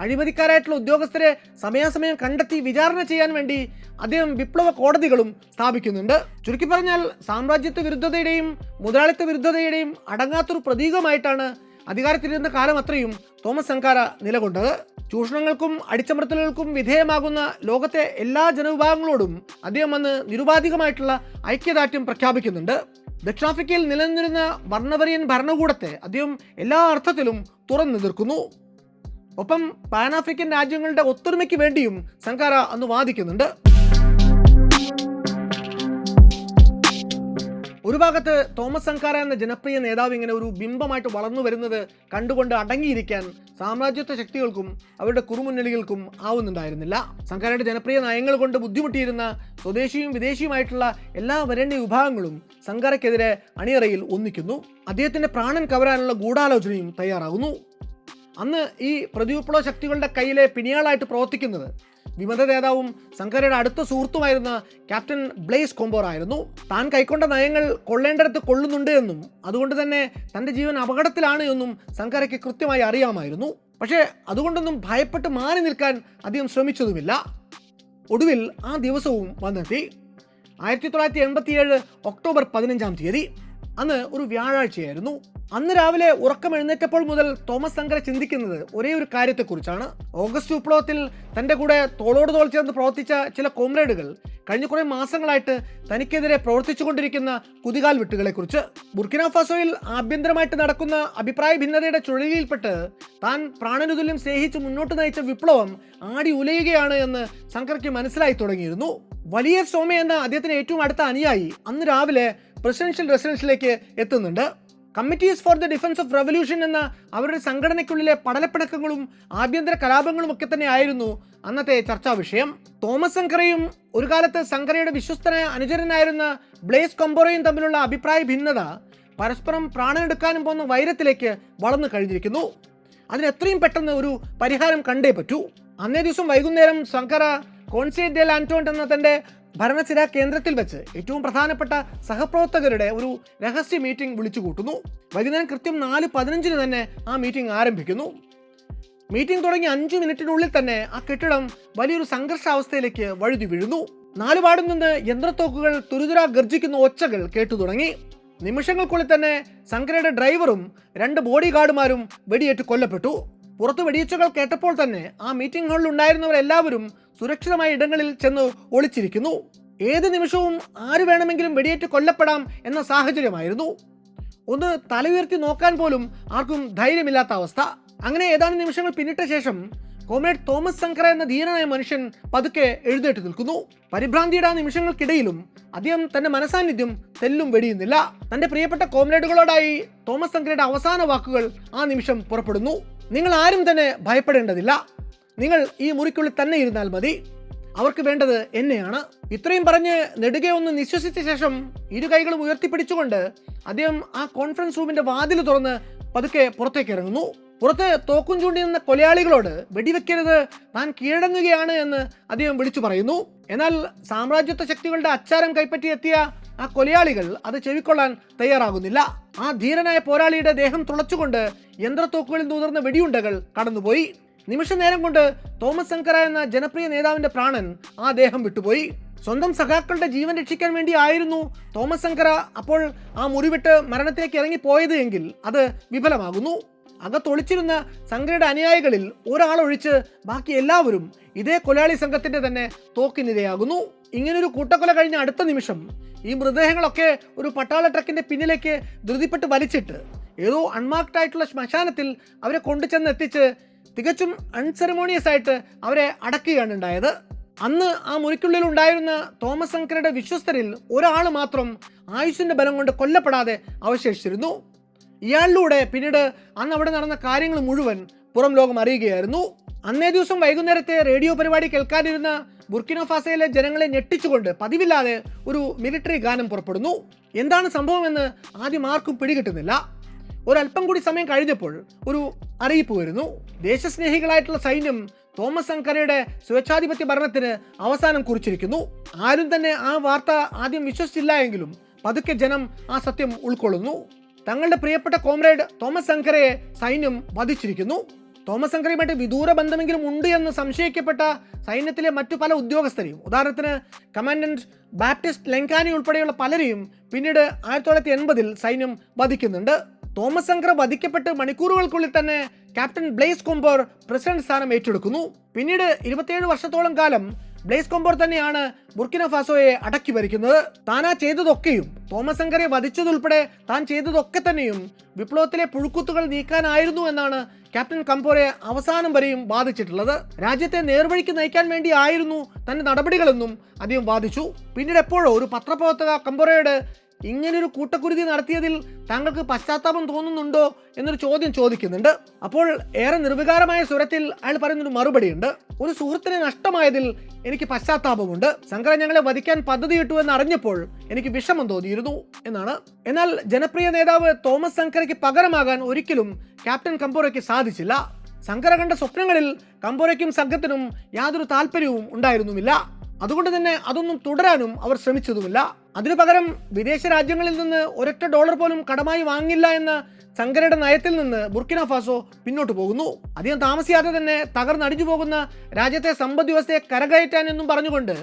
അഴിമതിക്കാരായിട്ടുള്ള ഉദ്യോഗസ്ഥരെ സമയാസമയം കണ്ടെത്തി വിചാരണ ചെയ്യാൻ വേണ്ടി അദ്ദേഹം വിപ്ലവ കോടതികളും സ്ഥാപിക്കുന്നുണ്ട്. ചുരുക്കി പറഞ്ഞാൽ സാമ്രാജ്യത്വ വിരുദ്ധതയുടെയും മുതലാളിത്ത വിരുദ്ധതയുടെയും അടങ്ങാത്തൊരു പ്രതീകമായിട്ടാണ് അധികാരത്തിലിരുന്ന കാലം അത്രയും തോമസ് സങ്കാര നിലകൊണ്ടത്. ചൂഷണങ്ങൾക്കും അടിച്ചമർത്തലുകൾക്കും വിധേയമാകുന്ന ലോകത്തെ എല്ലാ ജനവിഭാഗങ്ങളോടും അദ്ദേഹം അന്ന് നിരുപാധികമായിട്ടുള്ള ഐക്യദാർഢ്യം പ്രഖ്യാപിക്കുന്നുണ്ട്. ദക്ഷിണാഫ്രിക്കയിൽ നിലനിന്നിരുന്ന വർണ്ണവരിയൻ ഭരണകൂടത്തെ അദ്ദേഹം എല്ലാ അർത്ഥത്തിലും തുറന്നെതിർക്കുന്നു. ഒപ്പം പാൻ ആഫ്രിക്കൻ രാജ്യങ്ങളുടെ ഒത്തൊരുമയ്ക്ക് വേണ്ടിയും സങ്കാര അന്ന് വാദിക്കുന്നുണ്ട്. ഒരു ഭാഗത്ത് തോമസ് സങ്കാര എന്ന ജനപ്രിയ നേതാവ് ഇങ്ങനെ ഒരു ബിംബമായിട്ട് വളർന്നു വരുന്നത് കണ്ടുകൊണ്ട് അടങ്ങിയിരിക്കാൻ സാമ്രാജ്യത്വ ശക്തികൾക്കും അവരുടെ കുറുമുന്നണികൾക്കും ആവുന്നുണ്ടായിരുന്നില്ല. സങ്കാരയുടെ ജനപ്രിയ നയങ്ങൾ കൊണ്ട് ബുദ്ധിമുട്ടിയിരുന്ന സ്വദേശിയും വിദേശിയുമായിട്ടുള്ള എല്ലാ വരേണ്യ വിഭാഗങ്ങളും സങ്കാരയ്ക്കെതിരെ അണിയറയിൽ ഒന്നിക്കുന്നു. അദ്ദേഹത്തിന്റെ പ്രാണൻ കവരാനുള്ള ഗൂഢാലോചനയും തയ്യാറാകുന്നു. അന്ന് ഈ പ്രതിവിപ്ലവ ശക്തികളുടെ കയ്യിലെ പിണിയാളായിട്ട് പ്രവർത്തിക്കുന്നത് വിമത നേതാവും സങ്കാരയുടെ അടുത്ത സുഹൃത്തുമായിരുന്ന ക്യാപ്റ്റൻ ബ്ലേസ് കോംബോർ ആയിരുന്നു. താൻ കൈക്കൊണ്ട നയങ്ങൾ കൊള്ളേണ്ടടുത്ത് കൊള്ളുന്നുണ്ട് എന്നും അതുകൊണ്ട് തന്നെ തൻ്റെ ജീവൻ അപകടത്തിലാണ് എന്നും സങ്കാരയ്ക്ക് കൃത്യമായി അറിയാമായിരുന്നു. പക്ഷേ അതുകൊണ്ടൊന്നും ഭയപ്പെട്ട് മാറി നിൽക്കാൻ അദ്ദേഹം ശ്രമിച്ചതുമില്ല. ഒടുവിൽ ആ ദിവസവും വന്നെത്തി. 1987 ഒക്ടോബർ 15 അന്ന് ഒരു വ്യാഴാഴ്ചയായിരുന്നു. അന്ന് രാവിലെ ഉറക്കം എഴുന്നേറ്റപ്പോൾ മുതൽ തോമസ് സങ്കാര ചിന്തിക്കുന്നത് ഒരേ ഒരു കാര്യത്തെക്കുറിച്ചാണ്. ഓഗസ്റ്റ് വിപ്ലവത്തിൽ തൻ്റെ കൂടെ തോളോട് തോൾ ചേർന്ന് പ്രവർത്തിച്ച ചില കോമ്രേഡുകൾ കഴിഞ്ഞ കുറേ മാസങ്ങളായിട്ട് തനിക്കെതിരെ പ്രവർത്തിച്ചുകൊണ്ടിരിക്കുന്ന കുതികാൽ വെട്ടുകളെക്കുറിച്ച്. ബുർക്കിന ഫാസോയിൽ ആഭ്യന്തരമായിട്ട് നടക്കുന്ന അഭിപ്രായ ഭിന്നതയുടെ ചുഴലിയിൽപ്പെട്ട് താൻ പ്രാണനുതുല്യം സ്നേഹിച്ച് മുന്നോട്ട് നയിച്ച വിപ്ലവം ആടി ഉലയുകയാണ് എന്ന് സങ്കാരയ്ക്ക് മനസ്സിലായി തുടങ്ങിയിരുന്നു. വലിയ സോമ എന്ന അദ്ദേഹത്തിന് ഏറ്റവും അടുത്ത അനുയായി അന്ന് രാവിലെ പ്രസിഡൻഷ്യൽ റെസിഡൻസിലേക്ക് എത്തുന്നുണ്ട്. Committees for the defence of revolution എന്ന അവരുടെ സംഘടനയ്ക്കുള്ളിലെ പടലപ്പിണക്കങ്ങളും ആഭ്യന്തര കലാപങ്ങളും ഒക്കെ തന്നെ ആയിരുന്നു അന്നത്തെ ചർച്ചാ വിഷയം. തോമസ് സങ്കാരയും ഒരു കാലത്ത് സങ്കാരയുടെ വിശ്വസ്തനായ അനുചരനായിരുന്ന ബ്ലേസ് കോംബോറയും തമ്മിലുള്ള അഭിപ്രായ ഭിന്നത പരസ്പരം പ്രാണനെടുക്കാനും പോകുന്ന വൈരത്തിലേക്ക് വളർന്നു കഴിഞ്ഞിരിക്കുന്നു. അതിന് എത്രയും പെട്ടെന്ന് ഒരു പരിഹാരം കണ്ടേ പറ്റൂ. അന്നേ ദിവസം വൈകുന്നേരം സങ്കാര കോൺസേ ഡെ ലാന്റോൺ എന്ന തൻ്റെ ഭരണസിരാ കേന്ദ്രത്തിൽ വെച്ച് ഏറ്റവും പ്രധാനപ്പെട്ട സഹപ്രവർത്തകരുടെ ഒരു രഹസ്യ മീറ്റിംഗ് വിളിച്ചു കൂട്ടുന്നു. വൈകുന്നേരം കൃത്യം 4:15 തന്നെ ആ മീറ്റിംഗ് ആരംഭിക്കുന്നു. മീറ്റിംഗ് തുടങ്ങി 5 മിനിറ്റിനുള്ളിൽ തന്നെ ആ കെട്ടിടം വലിയൊരു സംഘർഷാവസ്ഥയിലേക്ക് വഴുതി വീഴുന്നു. നാലുപാടും നിന്ന് യന്ത്രത്തോക്കുകൾ തുരുതുര ഗർജിക്കുന്ന ഒച്ചകൾ കേട്ടു തുടങ്ങി. നിമിഷങ്ങൾക്കുള്ളിൽ തന്നെ സങ്കാരയുടെ ഡ്രൈവറും 2 ബോഡി ഗാർഡുമാരും വെടിയേറ്റ് കൊല്ലപ്പെട്ടു. പുറത്ത് വെടിയൊച്ചകൾ കേട്ടപ്പോൾ തന്നെ ആ മീറ്റിംഗ് ഹാളിൽ ഉണ്ടായിരുന്നവരെല്ലാവരും സുരക്ഷിതമായ ഇടങ്ങളിൽ ചെന്ന് ഒളിച്ചിരിക്കുന്നു. ഏത് നിമിഷവും ആര് വേണമെങ്കിലും വെടിയേറ്റ് കൊല്ലപ്പെടാം എന്ന സാഹചര്യമായിരുന്നു. ഒന്ന് തല ഉയർത്തി നോക്കാൻ പോലും ആർക്കും ധൈര്യമില്ലാത്ത അവസ്ഥ. അങ്ങനെ ഏതാനും നിമിഷങ്ങൾ പിന്നിട്ട ശേഷം കോമ്രേഡ് തോമസ് സങ്കാര എന്ന ധീരനായ മനുഷ്യൻ പതുക്കെ എഴുന്നേറ്റ് നിൽക്കുന്നു. പരിഭ്രാന്തിയുടെ ആ നിമിഷങ്ങൾക്കിടയിലും അദ്ദേഹം തന്റെ മനസാന്നിധ്യം തെല്ലും വെടിയുന്നില്ല. തന്റെ പ്രിയപ്പെട്ട കോമ്രേഡുകളോടായി തോമസ് സങ്കാരയുടെ അവസാന വാക്കുകൾ ആ നിമിഷം പുറപ്പെടുന്നു. നിങ്ങൾ ആരും തന്നെ ഭയപ്പെടേണ്ടതില്ല. നിങ്ങൾ ഈ മുറിക്കുള്ളിൽ തന്നെ ഇരുന്നാൽ മതി. അവർക്ക് വേണ്ടത് എന്നെയാണ്. ഇത്രയും പറഞ്ഞ് നെടുകെ ഒന്ന് നിശ്വസിച്ച ശേഷം ഇരു കൈകളും ഉയർത്തിപ്പിടിച്ചുകൊണ്ട് അദ്ദേഹം ആ കോൺഫറൻസ് റൂമിന്റെ വാതിൽ തുറന്ന് പതുക്കെ പുറത്തേക്ക് ഇറങ്ങുന്നു. പുറത്ത് തോക്കും ചൂണ്ടി നിന്ന കൊലയാളികളോട് വെടിവെക്കരുത്, താൻ കീഴടങ്ങുകയാണ് എന്ന് അദ്ദേഹം വിളിച്ചു പറയുന്നു. എന്നാൽ സാമ്രാജ്യത്വ ശക്തികളുടെ അച്ചാരം കൈപ്പറ്റിയെത്തിയ ആ കൊലയാളികൾ അത് ചെവിക്കൊള്ളാൻ തയ്യാറാകുന്നില്ല. ആ ധീരനായ പോരാളിയുടെ ദേഹം തുളച്ചുകൊണ്ട് യന്ത്രത്തോക്കുകളിൽ നൂതർന്ന വെടിയുണ്ടകൾ കടന്നുപോയി. നിമിഷ നേരം കൊണ്ട് തോമസ് സങ്കാര എന്ന ജനപ്രിയ നേതാവിന്റെ പ്രാണൻ ആ ദേഹം വിട്ടുപോയി. സ്വന്തം സഖാക്കളുടെ ജീവൻ രക്ഷിക്കാൻ വേണ്ടി ആയിരുന്നു തോമസ് സങ്കാര അപ്പോൾ ആ മുറിവിട്ട് മരണത്തിലേക്ക് ഇറങ്ങിപ്പോയത് എങ്കിൽ അത് വിഫലമാകുന്നു. അകത്തൊളിച്ചിരുന്ന സങ്കാരയുടെ അനുയായികളിൽ ഒരാളൊഴിച്ച് ബാക്കി എല്ലാവരും ഇതേ കൊലയാളി സംഘത്തിന്റെ തന്നെ തോക്കിനിരയാകുന്നു. ഇങ്ങനൊരു കൂട്ടക്കൊല കഴിഞ്ഞ അടുത്ത നിമിഷം ഈ മൃതദേഹങ്ങളൊക്കെ ഒരു പട്ടാള ട്രക്കിന്റെ പിന്നിലേക്ക് ധൃതിപ്പെട്ട് വലിച്ചിട്ട് ഏതോ അൺമാർക്ഡ് ആയിട്ടുള്ള ശ്മശാനത്തിൽ അവരെ കൊണ്ടുചെന്ന് എത്തിച്ച് തികച്ചും അൺസെറമോണിയസ് ആയിട്ട് അവരെ അടക്കുകയാണ് ഉണ്ടായത്. അന്ന് ആ മുറിക്കുള്ളിൽ ഉണ്ടായിരുന്ന തോമസ് സങ്കാരയുടെ വിശ്വസ്തരിൽ ഒരാൾ മാത്രം ആയുസ്സിന്റെ ബലം കൊണ്ട് കൊല്ലപ്പെടാതെ അവശേഷിച്ചിരുന്നു. ഇയാളിലൂടെ പിന്നീട് അന്ന് അവിടെ നടന്ന കാര്യങ്ങൾ മുഴുവൻ പുറം ലോകം അറിയുകയായിരുന്നു. അന്നേ ദിവസം വൈകുന്നേരത്തെ റേഡിയോ പരിപാടി കേൾക്കാനിരുന്ന ബുർക്കിന ഫാസോയിലെ ജനങ്ങളെ ഞെട്ടിച്ചുകൊണ്ട് പതിവില്ലാതെ ഒരു മിലിറ്ററി ഗാനം പുറപ്പെടുന്നു. എന്താണ് സംഭവമെന്ന് ആദ്യം ആർക്കും പിടികിട്ടുന്നില്ല. ഒരല്പം കൂടി സമയം കഴിഞ്ഞപ്പോൾ ഒരു അറിയിപ്പ് വരുന്നു. ദേശസ്നേഹികളായിട്ടുള്ള സൈന്യം തോമസ് സങ്കരയുടെ സ്വേച്ഛാധിപത്യ ഭരണത്തിന് അവസാനം കുറിച്ചിരിക്കുന്നു. ആരും തന്നെ ആ വാർത്ത ആദ്യം വിശ്വസിച്ചില്ല എങ്കിലും പതുക്കെ ജനം ആ സത്യം ഉൾക്കൊള്ളുന്നു. തങ്ങളുടെ പ്രിയപ്പെട്ട കോമ്രേഡ് തോമസ് സങ്കരയെ സൈന്യം വധിച്ചിരിക്കുന്നു. തോമസ് സങ്കരയുമായിട്ട് വിദൂര ബന്ധമെങ്കിലും ഉണ്ട് എന്ന് സംശയിക്കപ്പെട്ട സൈന്യത്തിലെ മറ്റു പല ഉദ്യോഗസ്ഥരെയും, ഉദാഹരണത്തിന് കമാൻഡന്റ് ബാപ്റ്റിസ്റ്റ് ലെങ്കാനി ഉൾപ്പെടെയുള്ള പലരെയും പിന്നീട് 1980 സൈന്യം വധിക്കുന്നുണ്ട്. തോമസ് സങ്കര വധിക്കപ്പെട്ട് മണിക്കൂറുകൾക്കുള്ളിൽ തന്നെ ക്യാപ്റ്റൻ ബ്ലേസ് കൊമ്പോർ പ്രസിഡന്റ് സ്ഥാനം ഏറ്റെടുക്കുന്നു. പിന്നീട് 27 വർഷത്തോളം കാലം ബ്ലേസ് കൊമ്പോർ തന്നെയാണ് ബുർക്കിന ഫാസോയെ അടക്കി ഭരിക്കുന്നത്. താനാ ചെയ്തതൊക്കെയും, തോമസ് സങ്കരയെ വധിച്ചതുൾപ്പെടെ താൻ ചെയ്തതൊക്കെ തന്നെയും വിപ്ലവത്തിലെ പുഴുക്കുത്തുകൾ നീക്കാനായിരുന്നു എന്നാണ് ക്യാപ്റ്റൻ കമ്പോറെ അവസാനം വരെയും വാദിച്ചിട്ടുള്ളത്. രാജ്യത്തെ നേർവഴിക്ക് നയിക്കാൻ വേണ്ടി ആയിരുന്നു തന്റെ നടപടികളെന്നും അദ്ദേഹം വാദിച്ചു. പിന്നീട് എപ്പോഴോ ഒരു പത്രപ്രവർത്തക കമ്പോറയോട് ഇങ്ങനൊരു കൂട്ടക്കുരുതി നടത്തിയതിൽ താങ്കൾക്ക് പശ്ചാത്താപം തോന്നുന്നുണ്ടോ എന്നൊരു ചോദ്യം ചോദിക്കുന്നുണ്ട്. അപ്പോൾ ഏറെ നിർവികാരമായ സ്വരത്തിൽ അയാൾ പറയുന്നൊരു മറുപടിയുണ്ട്. ഒരു സുഹൃത്തിനെ നഷ്ടമായതിൽ എനിക്ക് പശ്ചാത്താപമുണ്ട്. സങ്കര ഞങ്ങളെ വധിക്കാൻ പദ്ധതിയിട്ടു എന്ന് അറിഞ്ഞപ്പോൾ എനിക്ക് വിഷമം തോന്നിയിരുന്നു എന്നാണ്. എന്നാൽ ജനപ്രിയ നേതാവ് തോമസ് സങ്കരയ്ക്ക് പകരമാകാൻ ഒരിക്കലും ക്യാപ്റ്റൻ കമ്പോറയ്ക്ക് സാധിച്ചില്ല. സങ്കര കണ്ട സ്വപ്നങ്ങളിൽ കമ്പോറയ്ക്കും സംഘത്തിനും യാതൊരു താല്പര്യവും ഉണ്ടായിരുന്നുമില്ല. അതുകൊണ്ട് തന്നെ അതൊന്നും തുടരാനും അവർ ശ്രമിച്ചതുമില്ല. അതിനു പകരം വിദേശ രാജ്യങ്ങളിൽ നിന്ന് ഒരൊറ്റ ഡോളർ പോലും കടമായി വാങ്ങില്ല എന്ന സങ്കരയുടെ നയത്തിൽ നിന്ന് ബുർക്കിന ഫാസോ പിന്നോട്ട് പോകുന്നു. അധികം താമസിയാതെ തന്നെ തകർന്നടിഞ്ഞു പോകുന്ന രാജ്യത്തെ സമ്പദ് വ്യവസ്ഥയെ കരകയറ്റാൻ എന്നും പറഞ്ഞുകൊണ്ട്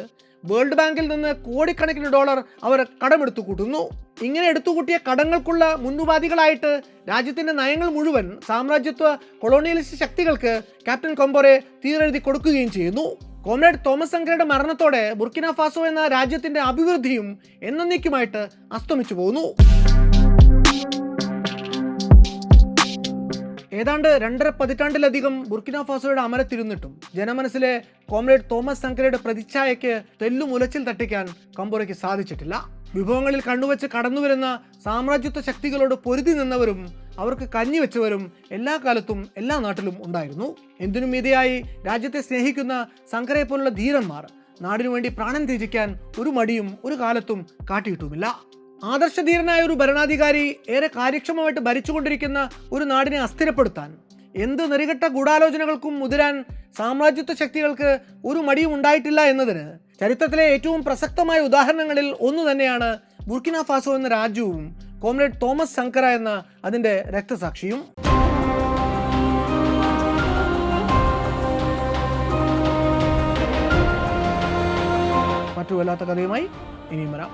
വേൾഡ് ബാങ്കിൽ നിന്ന് കോടിക്കണക്കിന് ഡോളർ അവർ കടമെടുത്തു കൂട്ടുന്നു. ഇങ്ങനെ എടുത്തുകൂട്ടിയ കടങ്ങൾക്കുള്ള മുന്നുപാധികളായിട്ട് രാജ്യത്തിന്റെ നയങ്ങൾ മുഴുവൻ സാമ്രാജ്യത്വ കൊളോണിയലിസ്റ്റ് ശക്തികൾക്ക് ക്യാപ്റ്റൻ കൊമ്പോറെ തീരെഴുതി കൊടുക്കുകയും ചെയ്യുന്നു. കോമ്രേഡ് തോമസ് സങ്കരയുടെ മരണത്തോടെ ബുർക്കിന ഫാസോ എന്ന രാജ്യത്തിന്റെ അഭിവൃദ്ധിയും എന്നേക്കുമായിട്ട് അസ്തമിച്ചു പോകുന്നു. ഏതാണ്ട് 2.5 പതിറ്റാണ്ടിലധികം ബുർക്കിന ഫാസോയുടെ അമരത്തിരുന്നിട്ടും ജനമനസ്സിലെ കോമ്രേഡ് തോമസ് സങ്കരയുടെ പ്രതിച്ഛായയ്ക്ക് തെല്ലുമുലച്ചിൽ തട്ടിക്കാൻ കമ്പോറയ്ക്ക് സാധിച്ചിട്ടില്ല. വിഭവങ്ങളിൽ കണ്ണുവെച്ച് കടന്നുവരുന്ന സാമ്രാജ്യത്വ ശക്തികളോട് പൊരുതി നിന്നവരും അവർക്ക് കഞ്ഞിവെച്ചവരും എല്ലാ കാലത്തും എല്ലാ നാട്ടിലും ഉണ്ടായിരുന്നു. എന്തിനും മീതിയായി രാജ്യത്തെ സ്നേഹിക്കുന്ന സങ്കരയെ പോലുള്ള ധീരന്മാർ നാടിനു വേണ്ടി പ്രാണൻ ത്യജിക്കാൻ ഒരു മടിയും ഒരു കാലത്തും കാട്ടിയിട്ടുമില്ല. ആദർശധീരനായ ഒരു ഭരണാധികാരി ഏറെ കാര്യക്ഷമമായിട്ട് ഭരിച്ചുകൊണ്ടിരിക്കുന്ന ഒരു നാടിനെ അസ്ഥിരപ്പെടുത്താൻ എന്ത് നെറികെട്ട ഗൂഢാലോചനകൾക്കും മുതിരാൻ സാമ്രാജ്യത്വ ശക്തികൾക്ക് ഒരു മടിയും ഉണ്ടായിട്ടില്ല എന്നതിന് ചരിത്രത്തിലെ ഏറ്റവും പ്രസക്തമായ ഉദാഹരണങ്ങളിൽ ഒന്ന് തന്നെയാണ് ബുർക്കിന ഫാസോ എന്ന രാജ്യവും കോമ്രേഡ് തോമസ് സങ്കര എന്ന അതിൻ്റെ രക്തസാക്ഷിയും. മറ്റു വല്ലാത്ത കഥയുമായി ഇനിയും വരാം.